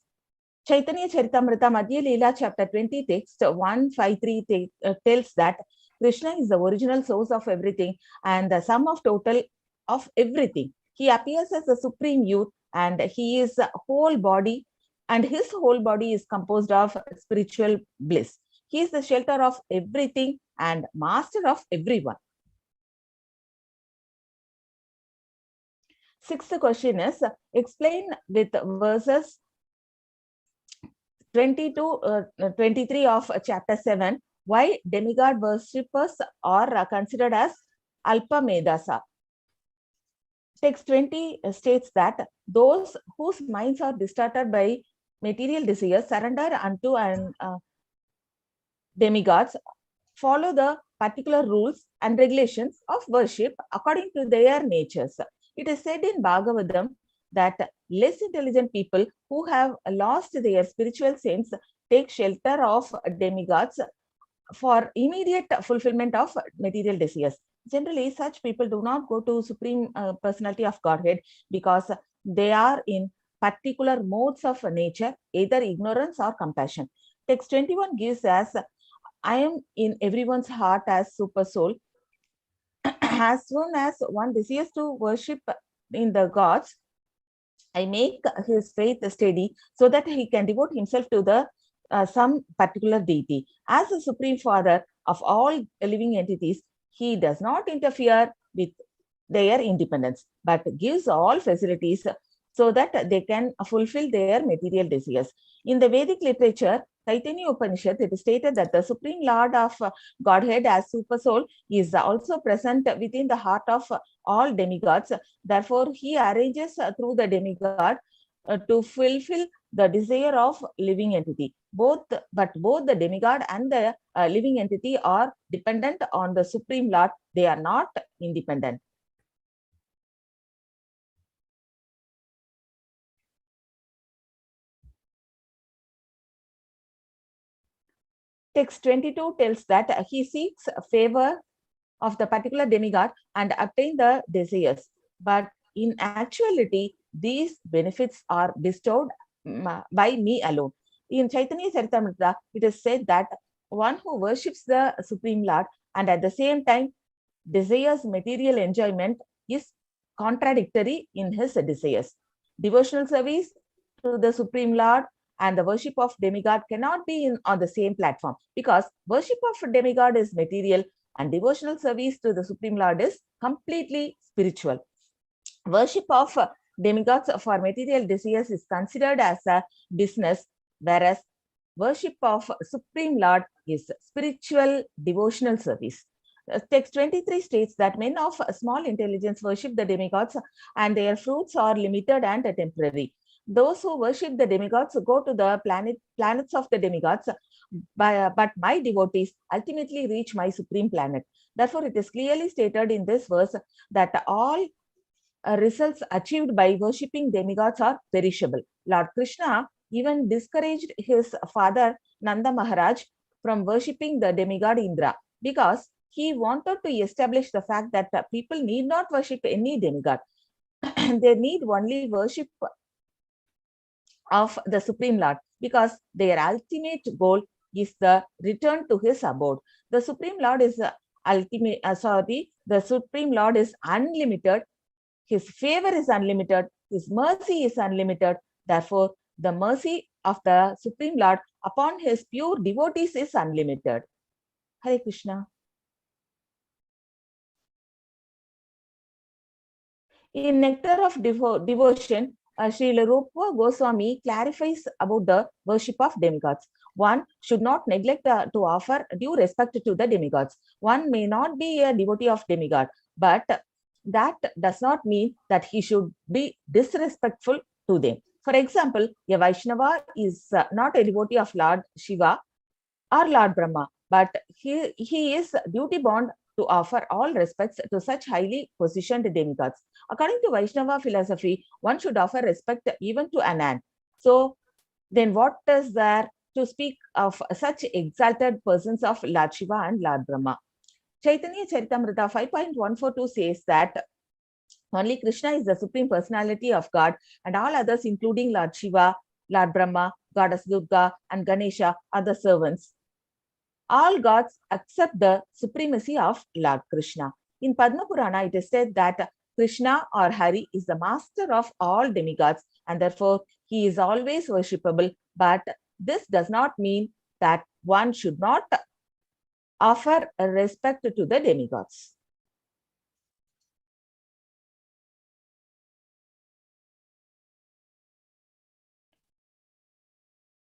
Chaitanya Charitamrita Madhya Leela chapter 20 text 153 tells that Krishna is the original source of everything and the sum of total of everything. He appears as the supreme youth and he is whole body, and his whole body is composed of spiritual bliss. He is the shelter of everything and master of everyone. Sixth question is, explain with verses 20 to 23 of chapter 7 why demigod worshippers are considered as Alpa Medasa. Text 20 states that those whose minds are distorted by material desires surrender unto demigods, follow the particular rules and regulations of worship according to their natures. It is said in Bhagavatam that less intelligent people who have lost their spiritual sense take shelter of demigods for immediate fulfillment of material desires. Generally, such people do not go to Supreme Personality of Godhead because they are in particular modes of nature, either ignorance or compassion. Text 21 gives us, I am in everyone's heart as super soul. As soon as one desires to worship in the gods, I make his faith steady so that he can devote himself to the some particular deity. As the Supreme Father of all living entities, he does not interfere with their independence, but gives all facilities so that they can fulfill their material desires. In the Vedic literature, Taittiriya Upanishad, it is stated that the Supreme Lord of Godhead as Super Soul is also present within the heart of all demigods. Therefore, he arranges through the demigod to fulfill the desire of living entity. Both the demigod and the living entity are dependent on the Supreme Lord. They are not independent. Text 22 tells that he seeks favor of the particular demigod and obtain the desires. But in actuality, these benefits are bestowed by me alone. In Chaitanya Charitamrita, it is said that one who worships the Supreme Lord and at the same time desires material enjoyment is contradictory in his desires. Devotional service to the Supreme Lord and the worship of demigod cannot be on the same platform, because worship of demigod is material and devotional service to the Supreme Lord is completely spiritual. Worship of demigods for material desires is considered as a business, whereas worship of Supreme Lord is spiritual devotional service. Text 23 states that men of small intelligence worship the demigods and their fruits are limited and temporary. Those who worship the demigods go to the planets of the demigods, but my devotees ultimately reach my supreme planet. Therefore, it is clearly stated in this verse that all results achieved by worshipping demigods are perishable. Lord Krishna even discouraged his father Nanda Maharaj from worshipping the demigod Indra, because he wanted to establish the fact that people need not worship any demigod. They need only worship of the Supreme Lord, because their ultimate goal is the return to his abode. The Supreme Lord is the Supreme Lord is unlimited. His favor is unlimited. His mercy is unlimited. Therefore, the mercy of the Supreme Lord upon his pure devotees is unlimited. Hare Krishna. In Nectar of Devotion, Srila Rupa Goswami clarifies about the worship of demigods. One should not neglect to offer due respect to the demigods. One may not be a devotee of demigod, but that does not mean that he should be disrespectful to them. For example, a Vaishnava is not a devotee of Lord Shiva or Lord Brahma, but he is duty bound to offer all respects to such highly positioned demigods. According to Vaishnava philosophy, one should offer respect even to an ant. So, then what is there to speak of such exalted persons of Lord Shiva and Lord Brahma? Chaitanya Charitamrita 5.142 says that only Krishna is the Supreme Personality of God, and all others, including Lord Shiva, Lord Brahma, Goddess Durga, and Ganesha, are the servants. All gods accept the supremacy of Lord Krishna. In Padma Purana, it is said that Krishna or Hari is the master of all demigods, and therefore he is always worshipable. But this does not mean that one should not offer respect to the demigods.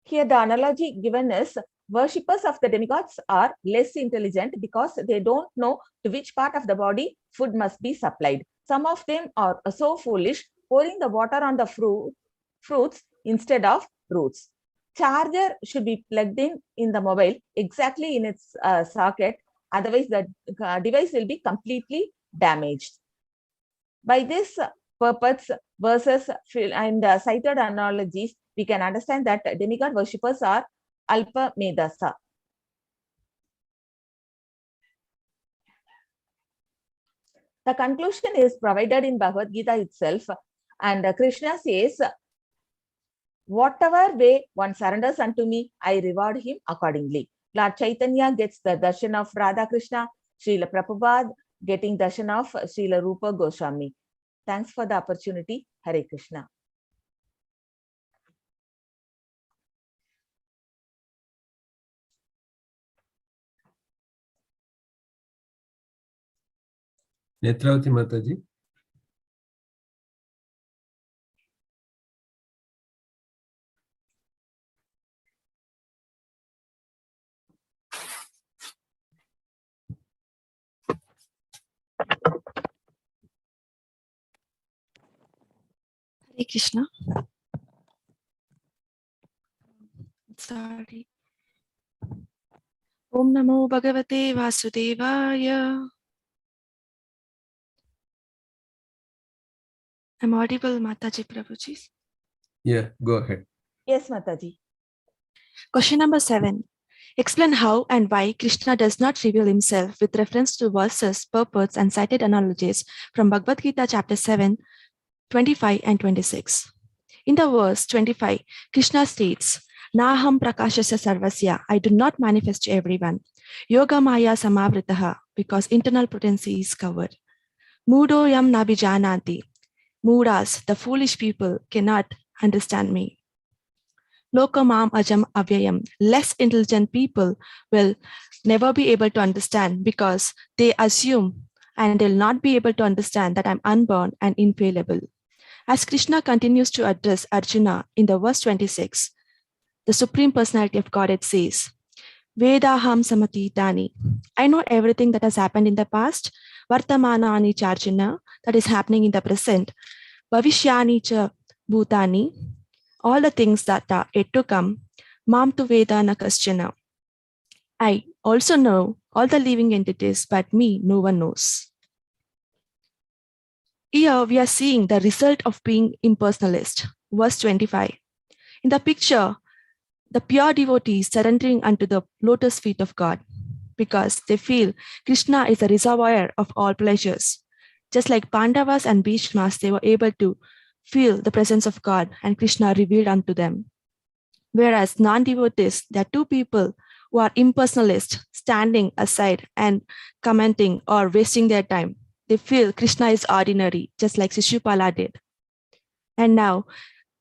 Here the analogy given is worshippers of the demigods are less intelligent because they don't know to which part of the body food must be supplied. Some of them are so foolish, pouring the water on the fruits instead of roots. Charger should be plugged in the mobile exactly in its socket, otherwise the device will be completely damaged. By this purports, verses and cited analogies, we can understand that demigod worshippers are Alpa Medasa. The conclusion is provided in Bhagavad Gita itself, and Krishna says, whatever way one surrenders unto me, I reward him accordingly. Lord Chaitanya gets the darshan of Radha Krishna, Srila Prabhupada getting darshan of Srila Rupa Goswami. Thanks for the opportunity. Hare Krishna. Netravati Mataji. Hare Krishna. Sorry. Om Namo Bhagavate Vasudevaya. I'm audible, Mataji Prabhuji. Yeah, go ahead. Yes, Mataji. Question number 7. Explain how and why Krishna does not reveal himself with reference to verses, purports, and cited analogies from Bhagavad Gita chapter 7, 25 and 26. In the verse 25, Krishna states, Naham prakashasya sarvasya, I do not manifest to everyone. Yoga maya samavritaha, because internal potency is covered. Mudo yam nabijananti, Moodas, the foolish people, cannot understand me. Lokamam ajam avyayam, less intelligent people will never be able to understand because they assume and they'll not be able to understand that I'm unborn and infallible. As Krishna continues to address Arjuna in the verse 26, the Supreme Personality of Godhead says, Vedaham samatitani, I know everything that has happened in the past, Vartamanani charjana, that is happening in the present, Bhavishyani cha bhutani, all the things that are yet to come, Mam tu Vedana kaschana. I also know all the living entities, but me no one knows. Here we are seeing the result of being impersonalist. Verse 25. In the picture, the pure devotees surrendering unto the lotus feet of God because they feel Krishna is the reservoir of all pleasures. Just like Pandavas and Bhishmas, they were able to feel the presence of God and Krishna revealed unto them. Whereas non-devotees, there are two people who are impersonalists, standing aside and commenting or wasting their time. They feel Krishna is ordinary, just like Shishupala did. And now,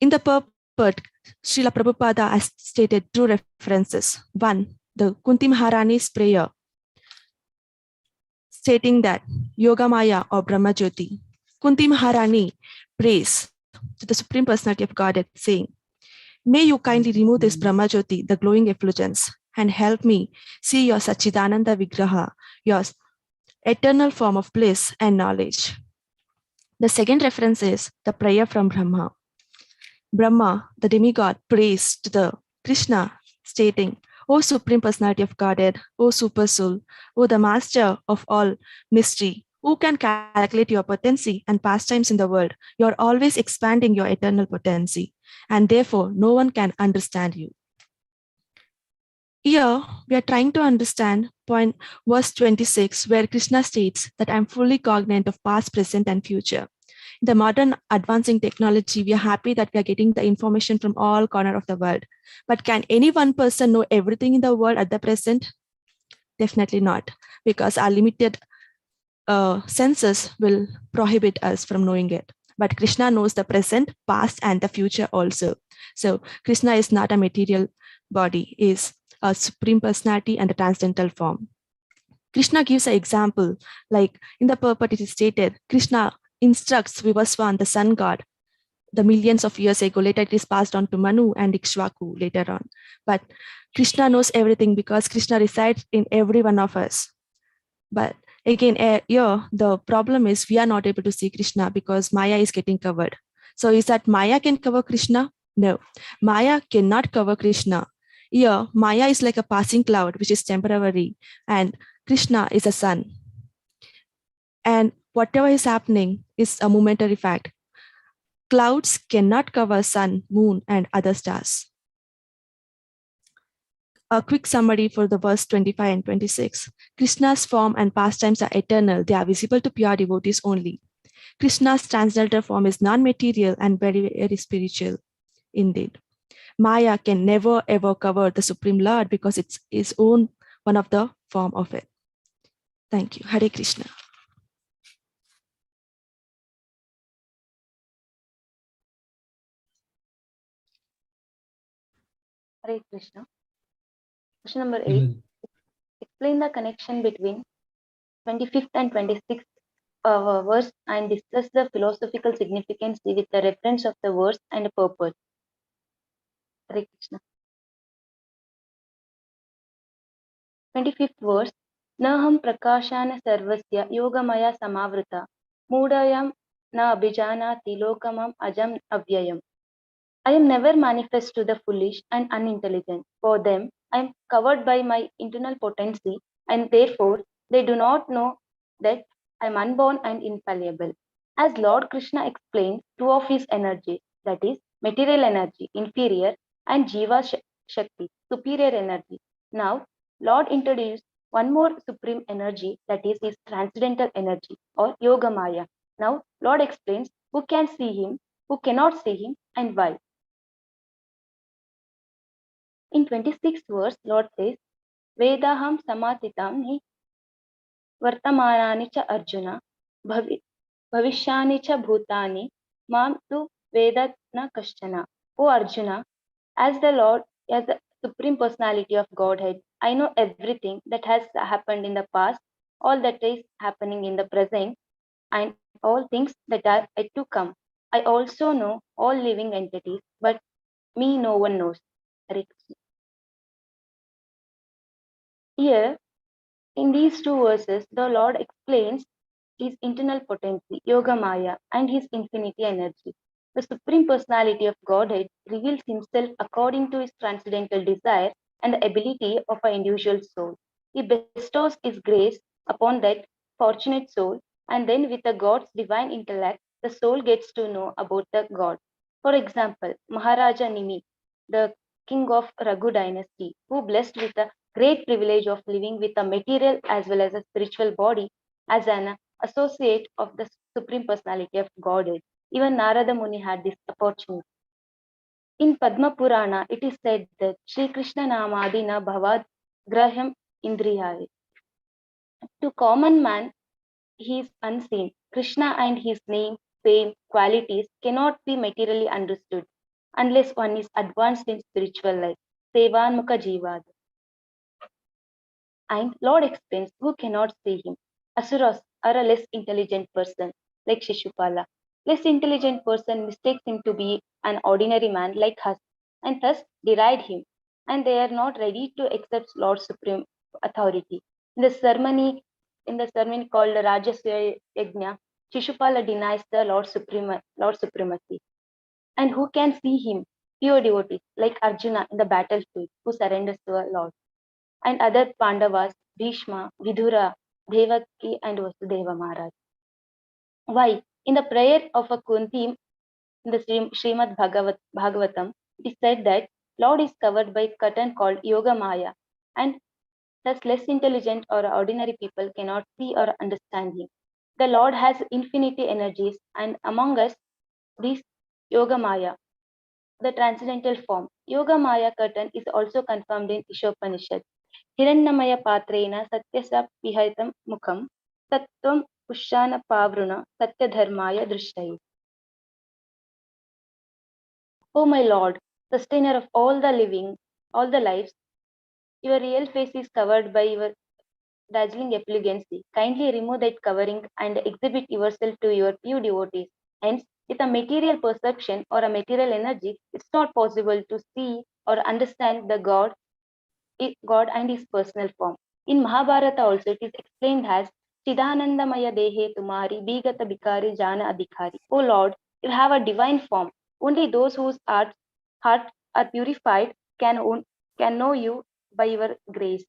in the purport, Srila Prabhupada has stated two references. One, the Kunti Maharani's prayer, stating that Yogamaya or Brahmajyoti. Kunti Maharani prays to the Supreme Personality of Godhead, saying, May you kindly remove this Brahmajyoti, the glowing effulgence, and help me see your Sachidananda Vigraha, your eternal form of bliss and knowledge. The second reference is the prayer from Brahma. Brahma, the demigod, prays to the Krishna, stating, O Supreme Personality of Godhead, O Super Soul, O the Master of all mystery, Who can calculate your potency and pastimes in the world? You are always expanding your eternal potency, and therefore no one can understand you. Here, we are trying to understand verse 26, where Krishna states that I am fully cognizant of past, present, and future. In the modern advancing technology, we are happy that we are getting the information from all corners of the world. But can any one person know everything in the world at the present? Definitely not, because our limited senses will prohibit us from knowing it. But Krishna knows the present, past, and the future also. So Krishna is not a material body, is a supreme personality and a transcendental form. Krishna gives an example, like in the purport it is stated, Krishna instructs Vivaswan, the sun god, the millions of years ago. Later it is passed on to Manu and Ikshvaku later on. But Krishna knows everything because Krishna resides in every one of us. But again, here the problem is we are not able to see Krishna because Maya is getting covered. So is that Maya can cover Krishna? No, Maya cannot cover Krishna. Here, Maya is like a passing cloud, which is temporary, and Krishna is a sun. And whatever is happening is a momentary fact. Clouds cannot cover sun, moon, and other stars. A quick summary for the verse 25 and 26. Krishna's form and pastimes are eternal. They are visible to pure devotees only. Krishna's transcendental form is non-material and very, very spiritual indeed. Maya can never ever cover the Supreme Lord because it's his own one of the form of it. Thank you. Hare Krishna. Hare Krishna. Question number 8. Explain the connection between 25th and 26th verse and discuss the philosophical significance with the reference of the verse and the purpose. Hare Krishna. 25th verse. Naham prakashana sarvasya yogamaya samavrita mudayam na abhijanati lokamam ajam avyayam. I am never manifest to the foolish and unintelligent. For them, I am covered by my internal potency, and therefore they do not know that I am unborn and infallible. As Lord Krishna explains two of his energies, that is, material energy, inferior, and Jiva Shakti, superior energy. Now, Lord introduced one more supreme energy, that is his transcendental energy or Yoga Maya. Now, Lord explains who can see him, who cannot see him, and why. In 26th verse, Lord says, Vedaham samatitani vartamanani cha Arjuna bhavishyani cha bhutani mam tu vedat na kashchana. O Arjuna, as the Lord, as the Supreme Personality of Godhead, I know everything that has happened in the past, all that is happening in the present, and all things that are yet to come. I also know all living entities, but me no one knows. Here, in these two verses, the Lord explains his internal potency, Yoga Maya, and his infinity energy. The Supreme Personality of Godhead reveals himself according to his transcendental desire and the ability of an individual soul. He bestows his grace upon that fortunate soul, and then with the God's divine intellect, the soul gets to know about the God. For example, Maharaja Nimi, the king of Raghu dynasty, who blessed with the great privilege of living with a material as well as a spiritual body as an associate of the Supreme Personality of Godhead. Even Narada Muni had this opportunity. In Padma Purana, it is said that Sri Krishna Namadina Bhavad Graham Indriyai. To common man, he is unseen. Krishna and his name, fame, qualities cannot be materially understood unless one is advanced in spiritual life. Sevanmukha Jivad. And Lord explains who cannot see him. Asuras are a less intelligent person, like Shishupala. Less intelligent person mistakes him to be an ordinary man like us, and thus deride him, and they are not ready to accept Lord's supreme authority. In the ceremony called Rajasya Yajna, Shishupala denies the Lord's supremacy. And who can see him? Pure devotees, like Arjuna in the battlefield, who surrenders to a Lord. And other Pandavas, Bhishma, Vidura, Devaki and Vasudeva Maharaj. Why? In the prayer of a Kunti in the Srimad Bhagavatam, it is said that Lord is covered by a curtain called Yoga Maya, and thus less intelligent or ordinary people cannot see or understand him. The Lord has infinity energies, and among us, this Yoga Maya, the transcendental form. Yoga Maya curtain is also confirmed in Ishopanishad. Hiranyamaya patrena satyasa pihaitam mukham tattvam pushana pavruna satya dharmaya drishtayi. O my Lord, sustainer of all the living, all the lives, your real face is covered by your dazzling effulgency. Kindly remove that covering and exhibit yourself to your pure devotees. Hence, with a material perception or a material energy, it's not possible to see or understand the God and his personal form. In Mahabharata also, it is explained as Chidanandamaya Dehe Tumari Bigata Bikari Jana Adhikari. O Lord, you have a divine form. Only those whose hearts are purified can know you by your grace.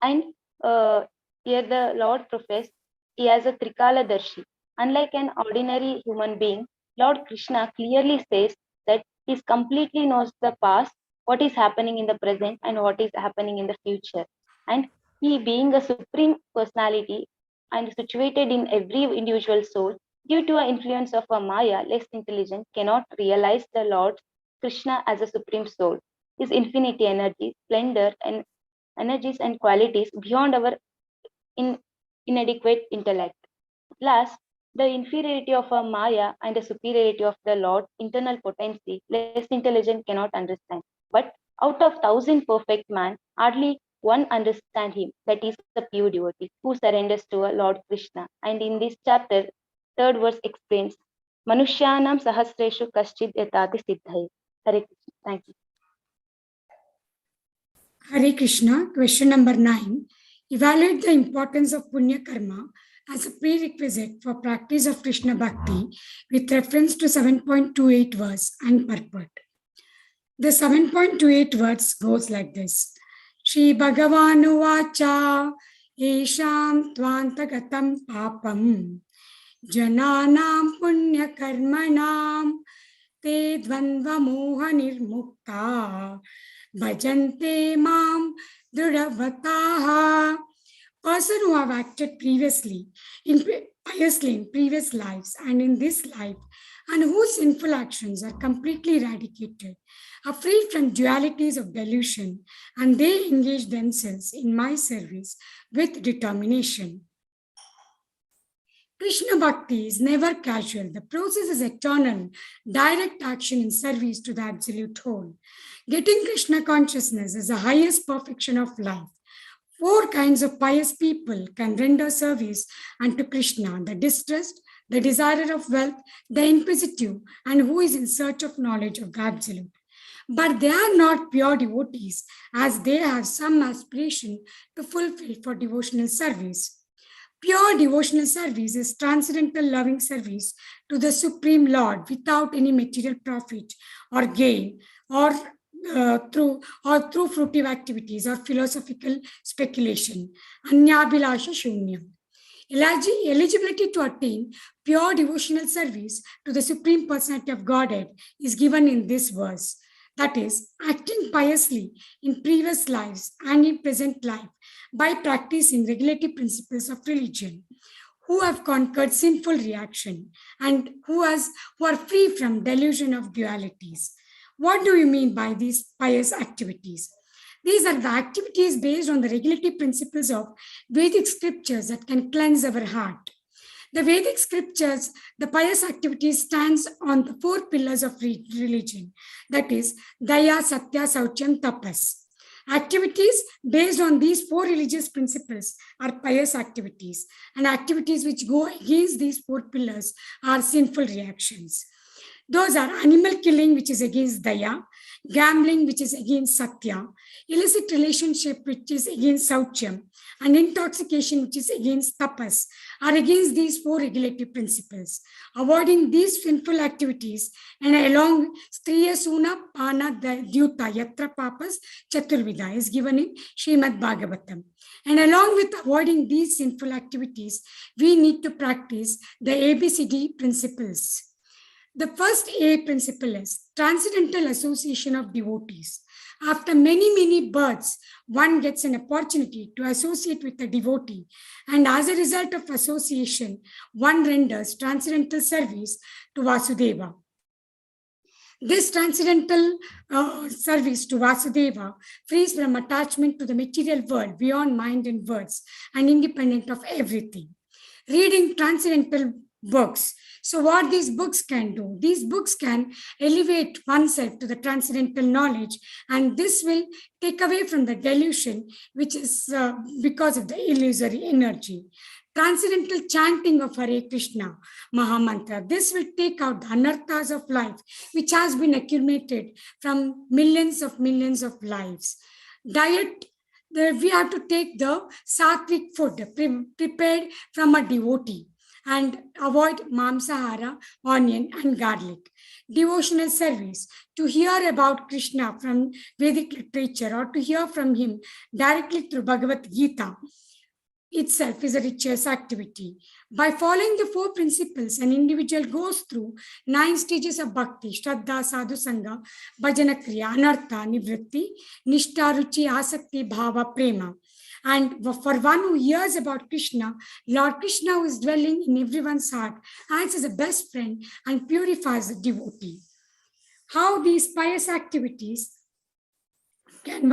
And here the Lord professed he has a Trikala Darshi. Unlike an ordinary human being, Lord Krishna clearly says that he completely knows the past, what is happening in the present, and what is happening in the future. And he, being a supreme personality and situated in every individual soul, due to an influence of a Maya, less intelligent, cannot realize the Lord Krishna as a supreme soul. His infinity energy, splendor, and energies and qualities beyond our inadequate intellect. Last, the inferiority of a Maya and the superiority of the Lord's internal potency, less intelligent cannot understand. But out of 1,000 perfect man, hardly one understand him, that is the pure devotee, who surrenders to a Lord Krishna. And in this chapter, third verse explains, Manushyanam sahasreshu kaschid yatati siddhai. Hare Krishna. Thank you. Hare Krishna, question number 9. Evaluate the importance of Punya Karma as a prerequisite for practice of Krishna Bhakti with reference to 7.28 verse and purport. The 7.28 verse goes like this. Shri Bhagavanu Vacha Esham Tvantagatam Papam Jananam Punya Karmanam Te Dvandva Moha Nirmukta Bhajante Mam Dridavataha. Person who have acted piously in previous lives and in this life, and whose sinful actions are completely eradicated, are free from dualities of delusion, and they engage themselves in my service with determination. Krishna Bhakti is never casual. The process is eternal, direct action in service to the absolute whole. Getting Krishna consciousness is the highest perfection of life. 4 kinds of pious people can render service unto Krishna: the distressed, the desirer of wealth, the inquisitive, and who is in search of knowledge of the absolute. But they are not pure devotees, as they have some aspiration to fulfill for devotional service. Pure devotional service is transcendental loving service to the Supreme Lord without any material profit or gain, or through fruitive activities or philosophical speculation. Anyabhilasha Shunyam. Eligibility to attain pure devotional service to the Supreme Personality of Godhead is given in this verse. That is, acting piously in previous lives and in present life by practicing regulative principles of religion, who have conquered sinful reaction and who are free from delusion of dualities. What do you mean by these pious activities? These are the activities based on the regulative principles of Vedic scriptures that can cleanse our heart. The Vedic scriptures, the pious activities stands on the 4 pillars of religion, that is, Daya, Satya, Saucham, Tapas. Activities based on these 4 religious principles are pious activities, and activities which go against these 4 pillars are sinful reactions. Those are animal killing, which is against Daya, gambling, which is against Satya, illicit relationship, which is against Sauchyam, and intoxication, which is against Tapas, are against these 4 regulative principles. Avoiding these sinful activities and along Striya Suna Pana Dyuta Yatra Papas Chaturvida is given in Srimad Bhagavatam. And along with avoiding these sinful activities, we need to practice the ABCD principles. The first A principle is Transcendental Association of Devotees. After many births, one gets an opportunity to associate with a devotee. And as a result of association, one renders transcendental service to Vasudeva. This transcendental service to Vasudeva frees from attachment to the material world beyond mind and words and independent of everything. Reading transcendental books. So what these books can do? These books can elevate oneself to the transcendental knowledge, and this will take away from the delusion, which is because of the illusory energy. Transcendental chanting of Hare Krishna Mahamantra. This will take out the anarthas of life, which has been accumulated from millions of lives. Diet. We have to take the sattvic food prepared from a devotee and avoid mamsahara, onion, and garlic. Devotional service, to hear about Krishna from Vedic literature or to hear from him directly through Bhagavad Gita itself is a righteous activity. By following the 4 principles, an individual goes through 9 stages of bhakti: Shraddha, Sadhu Sangha, Bhajana Kriya, Anartha, Nivritti, Nishtha, Ruchi, Asakti, Bhava, Prema. And for one who hears about Krishna, Lord Krishna, who is dwelling in everyone's heart, acts as a best friend and purifies the devotee. How these pious activities can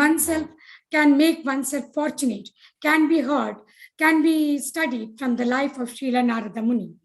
make oneself fortunate, can be heard, can be studied from the life of Srila Narada Muni.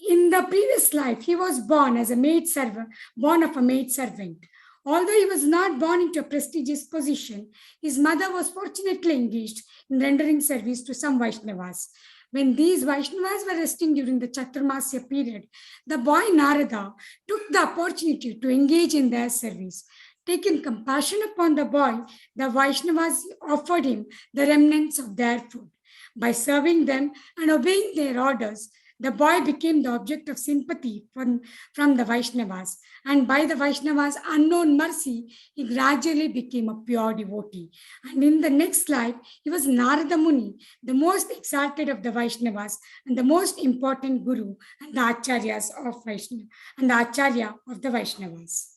In the previous life, he was born as a maid servant, born of a maid servant. Although he was not born into a prestigious position, his mother was fortunately engaged in rendering service to some Vaishnavas. When these Vaishnavas were resting during the Chaturmasya period, the boy Narada took the opportunity to engage in their service. Taking compassion upon the boy, the Vaishnavas offered him the remnants of their food. By serving them and obeying their orders, the boy became the object of sympathy from the Vaishnavas. And by the Vaishnavas' unknown mercy, he gradually became a pure devotee. And in the next life, he was Narada Muni, the most exalted of the Vaishnavas and the most important guru and the acharyas of Vaishnava and the acharya of the Vaishnavas.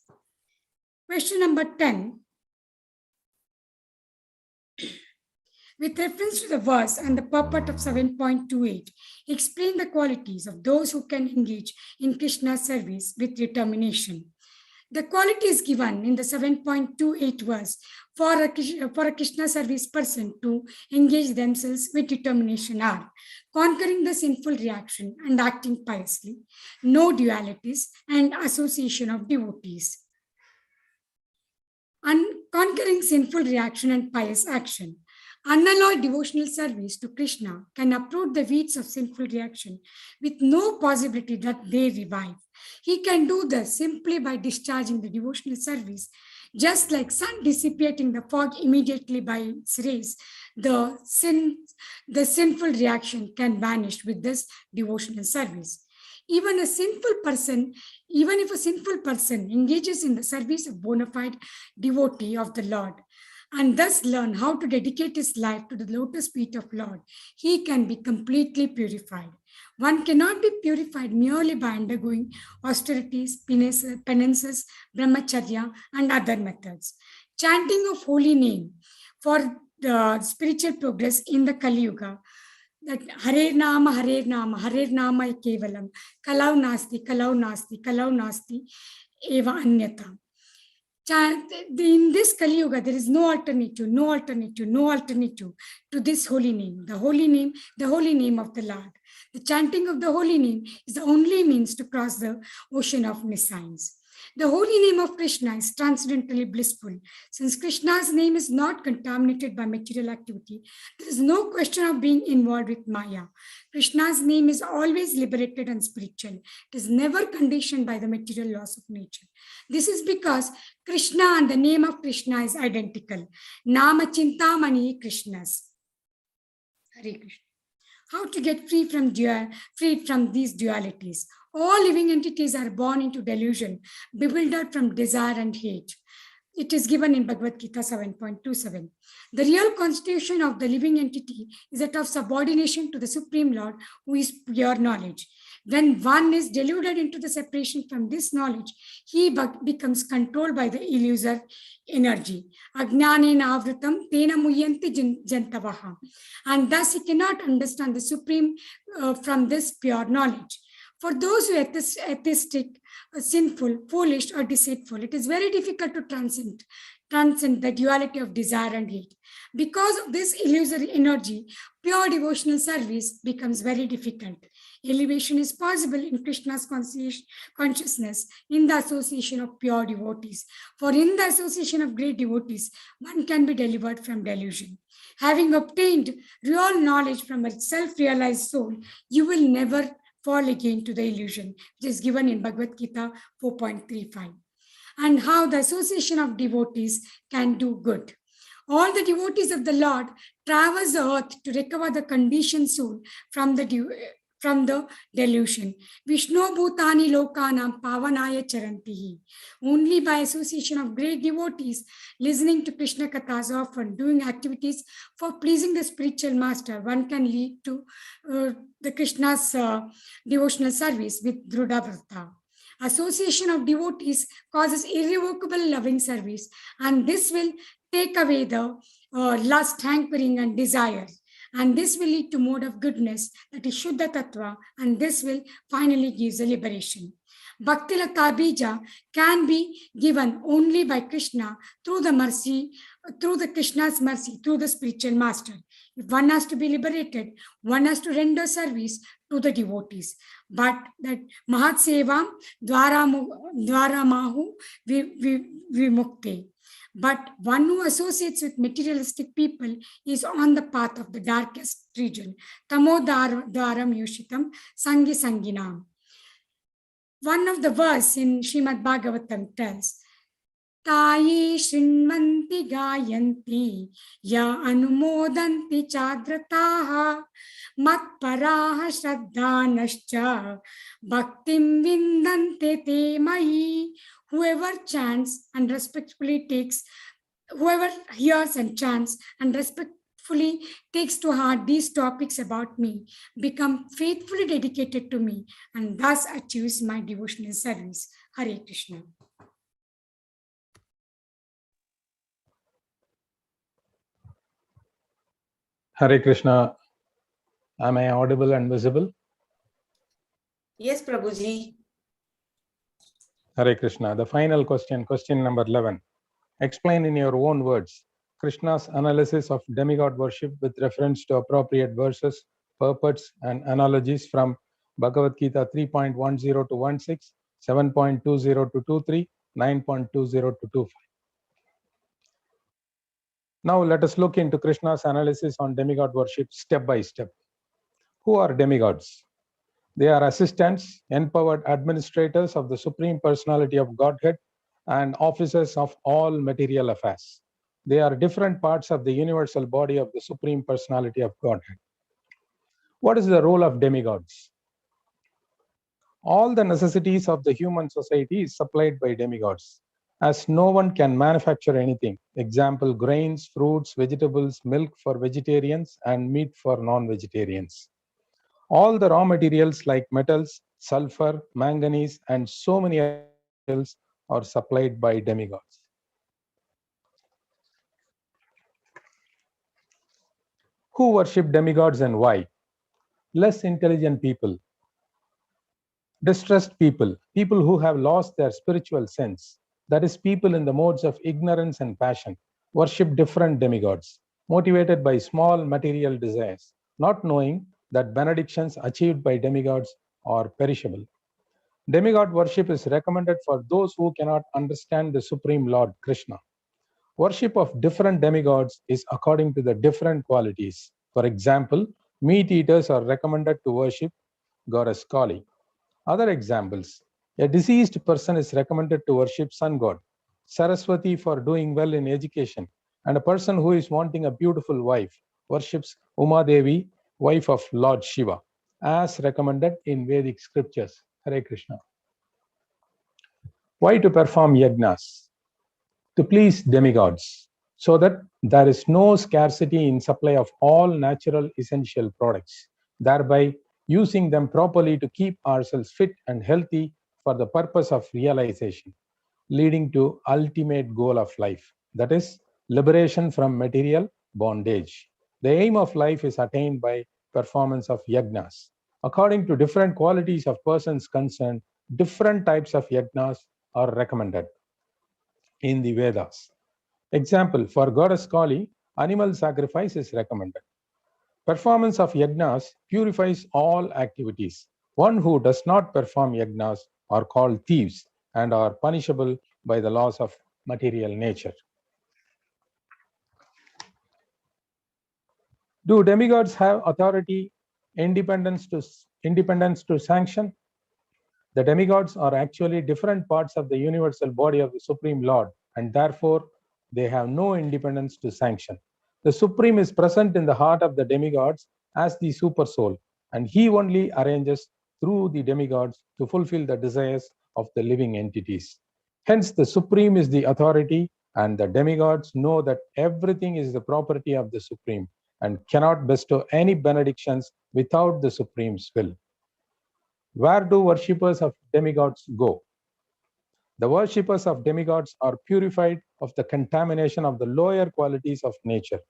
Question number 10. With reference to the verse and the purport of 7.28, explain the qualities of those who can engage in Krishna's service with determination. The qualities given in the 7.28 verse for a Krishna service person to engage themselves with determination are conquering the sinful reaction and acting piously, no dualities, and association of devotees. And conquering sinful reaction and pious action. Unalloyed devotional service to Krishna can uproot the weeds of sinful reaction with no possibility that they revive. He can do this simply by discharging the devotional service. Just like sun dissipating the fog immediately by its rays, the sinful reaction can vanish with this devotional service. Even if a sinful person engages in the service of bona fide devotee of the Lord, and thus learn how to dedicate his life to the lotus feet of Lord, he can be completely purified. One cannot be purified merely by undergoing austerities, penances, brahmacharya, and other methods. Chanting of holy name for the spiritual progress in the Kali Yuga, that Hare Nama, Hare Nama, Hare Nama Kevalam, Kalau Nasti, Kalau Nasti, Kalau Nasti, Eva Anyata. In this Kali Yuga, there is no alternative to this holy name, the holy name of the Lord. The chanting of the holy name is the only means to cross the ocean of nescience. The holy name of Krishna is transcendentally blissful. Since Krishna's name is not contaminated by material activity, there is no question of being involved with Maya. Krishna's name is always liberated and spiritual. It is never conditioned by the material laws of nature. This is because Krishna and the name of Krishna is identical. Nama Chintamani Krishnas. Hare Krishna. How to get freed from these dualities? All living entities are born into delusion, bewildered from desire and hate. It is given in Bhagavad Gita 7.27. The real constitution of the living entity is that of subordination to the Supreme Lord, who is pure knowledge. When one is deluded into the separation from this knowledge, he becomes controlled by the illusory energy. Ajnanena avritam tena muyanti jantavaha. And thus he cannot understand the Supreme from this pure knowledge. For those who are atheistic, sinful, foolish, or deceitful, it is very difficult to transcend the duality of desire and hate. Because of this illusory energy, pure devotional service becomes very difficult. Elevation is possible in Krishna's consciousness in the association of pure devotees. For in the association of great devotees, one can be delivered from delusion. Having obtained real knowledge from a self-realized soul, you will never fall again to the illusion, which is given in Bhagavad Gita 4.35. And how the association of devotees can do good. All the devotees of the Lord traverse the earth to recover the conditioned soul from the delusion. Vishnu Bhutani Lokanam Pavanaya Charantihi. Only by association of great devotees, listening to Krishna Kathas often, doing activities for pleasing the spiritual master, one can lead to the Krishna's devotional service with Druda Vrata. Association of devotees causes irrevocable loving service, and this will take away the lust, hankering, and desire. And this will lead to mode of goodness, that is Shuddha Tattva, and this will finally give the liberation. Bhakti Lata Bija can be given only by Krishna through the mercy, through the Krishna's mercy, through the spiritual master. If one has to be liberated, one has to render service to the devotees. But that Mahat Seva Dwara Mahu Vimukte. But one who associates with materialistic people is on the path of the darkest region. Tamo Dwaram Yushitam Sangi Sanginam. One of the verse in Srimad Bhagavatam tells, Taye Shrinmanti Gayanti Ya Anumodanti Chadrataha Matparaha Shraddhanascha Bhaktim Vindante Te Mahi. Whoever chants and respectfully takes, whoever hears and chants and respectfully takes to heart these topics about me, become faithfully dedicated to me, and thus achieves my devotional service. Hare Krishna. Hare Krishna. Am I audible and visible? Yes, Prabhuji. Hare Krishna. The final question, question number 11. Explain in your own words Krishna's analysis of demigod worship with reference to appropriate verses, purports, and analogies from Bhagavad Gita 3.10 to 16, 7.20 to 23, 9.20 to 25. Now let us look into Krishna's analysis on demigod worship step by step. Who are demigods? They are assistants, empowered administrators of the Supreme Personality of Godhead and officers of all material affairs. They are different parts of the universal body of the Supreme Personality of Godhead. What is the role of demigods? All the necessities of the human society is supplied by demigods, as no one can manufacture anything. Example, grains, fruits, vegetables, milk for vegetarians, and meat for non-vegetarians. All the raw materials like metals, sulfur, manganese, and so many others are supplied by demigods. Who worship demigods and why? Less intelligent people, distressed people, people who have lost their spiritual sense, that is, people in the modes of ignorance and passion, worship different demigods, motivated by small material desires, not knowing that benedictions achieved by demigods are perishable. Demigod worship is recommended for those who cannot understand the Supreme Lord Krishna. Worship of different demigods is according to the different qualities. For example, meat eaters are recommended to worship goddess Kali. Other examples, a deceased person is recommended to worship sun god, Saraswati for doing well in education, and a person who is wanting a beautiful wife worships Uma Devi, wife of Lord Shiva, as recommended in Vedic scriptures. Hare Krishna. Why to perform yajnas? To please demigods, so that there is no scarcity in supply of all natural essential products, thereby using them properly to keep ourselves fit and healthy for the purpose of realization, leading to ultimate goal of life, that is liberation from material bondage. The aim of life is attained by performance of yajnas. According to different qualities of persons concerned, different types of yajnas are recommended in the Vedas. Example, for goddess Kali, animal sacrifice is recommended. Performance of yajnas purifies all activities. One who does not perform yajnas are called thieves and are punishable by the laws of material nature. Do demigods have authority, independence to sanction? The demigods are actually different parts of the universal body of the Supreme Lord, and therefore they have no independence to sanction. The Supreme is present in the heart of the demigods as the super soul, and he only arranges through the demigods to fulfill the desires of the living entities. Hence, the Supreme is the authority, and the demigods know that everything is the property of the Supreme and cannot bestow any benedictions without the Supreme's will. Where do worshippers of demigods go? The worshippers of demigods are purified of the contamination of the lower qualities of nature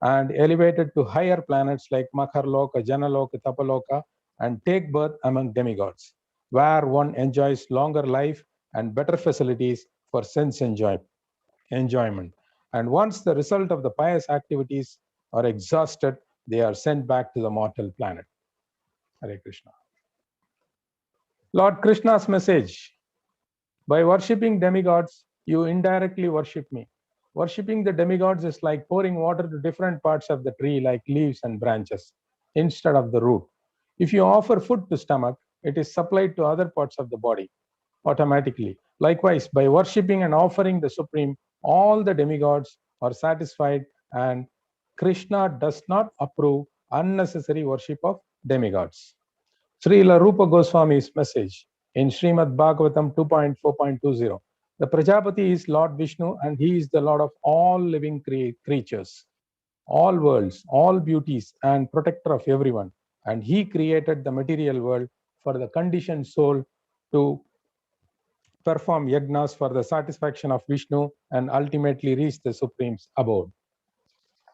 and elevated to higher planets like Makarloka, Janaloka, Tapaloka, and take birth among demigods, where one enjoys longer life and better facilities for sense enjoyment. And once the result of the pious activities are exhausted, they are sent back to the mortal planet. Hare Krishna. Lord Krishna's message: by worshipping demigods, you indirectly worship me. Worshipping the demigods is like pouring water to different parts of the tree, like leaves and branches, instead of the root. If you offer food to stomach, it is supplied to other parts of the body automatically. Likewise, by worshipping and offering the Supreme, all the demigods are satisfied, and Krishna does not approve unnecessary worship of demigods. Srila Rupa Goswami's message in Srimad Bhagavatam 2.4.20. The Prajapati is Lord Vishnu, and he is the Lord of all living creatures, all worlds, all beauties, and protector of everyone. And he created the material world for the conditioned soul to perform yajnas for the satisfaction of Vishnu and ultimately reach the Supreme's abode.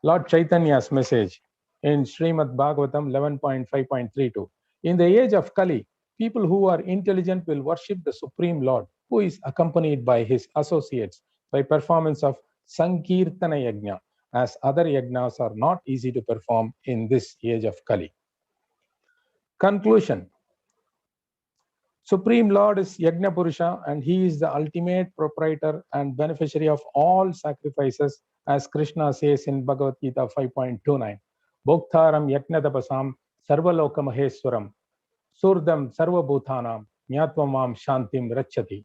Lord Chaitanya's message in Srimad Bhagavatam 11.5.32. In the age of Kali, people who are intelligent will worship the Supreme Lord, who is accompanied by his associates by performance of Sankirtana Yajna, as other yajnas are not easy to perform in this age of Kali. Conclusion. Supreme Lord is Yajna Purusha, and he is the ultimate proprietor and beneficiary of all sacrifices, as Krishna says in Bhagavad Gita 5.29. Bhoktaram Yajna Tapasam Sarvaloka Maheswaram Surdam Sarva Bhutanam Nyatvam Shantim Rachati.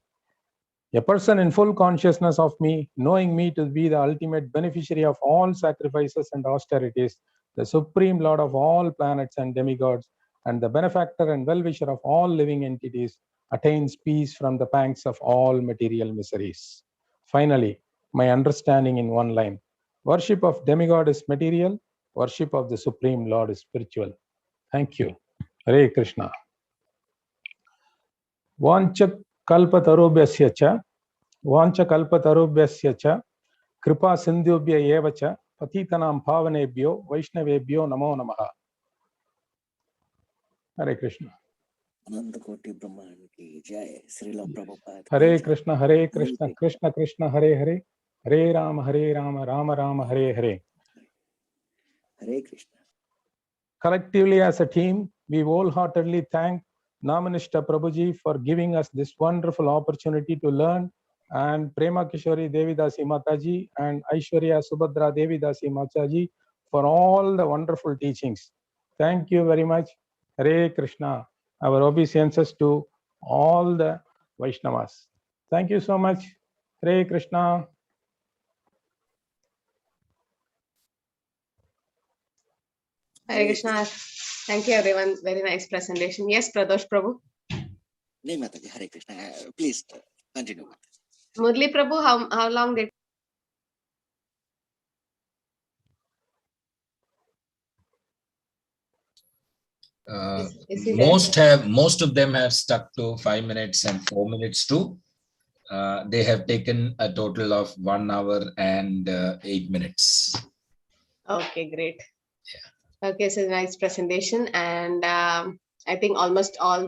A person in full consciousness of me, knowing me to be the ultimate beneficiary of all sacrifices and austerities, the Supreme Lord of all planets and demigods, and the benefactor and well-wisher of all living entities, attains peace from the pangs of all material miseries. Finally, my understanding in one line: worship of demigod is material, worship of the Supreme Lord is spiritual. Thank you. Hare Krishna. Vancha kalpatarubhyasya cha kripa sindhubhya eva cha patitanam pavanebhyo vaishnavebhyo namo namaha. Hare Krishna. Hare Krishna, Hare Krishna, Krishna Krishna, Hare Hare, Hare Rama, Rama Rama, Hare Hare. Hare Krishna. Collectively as a team, we wholeheartedly thank Namanishta Prabhuji for giving us this wonderful opportunity to learn, and Prema Kishori Devidasi Mataji and Aishwarya Subhadra Devidasi Mataji for all the wonderful teachings. Thank you very much. Hare Krishna. Our obeisances to all the Vaishnavas. Thank you so much. Hare Krishna. Hare Krishna. Thank you, everyone. Very nice presentation. Yes, Pradosh Prabhu. Name Mataji, Hare Krishna. Please continue. Murli Prabhu, how long did is he there? Most of them have stuck to 5 minutes and 4 minutes too. They have taken a total of 1 hour and 8 minutes. Okay, great. Yeah. Okay, so nice presentation, and I think almost all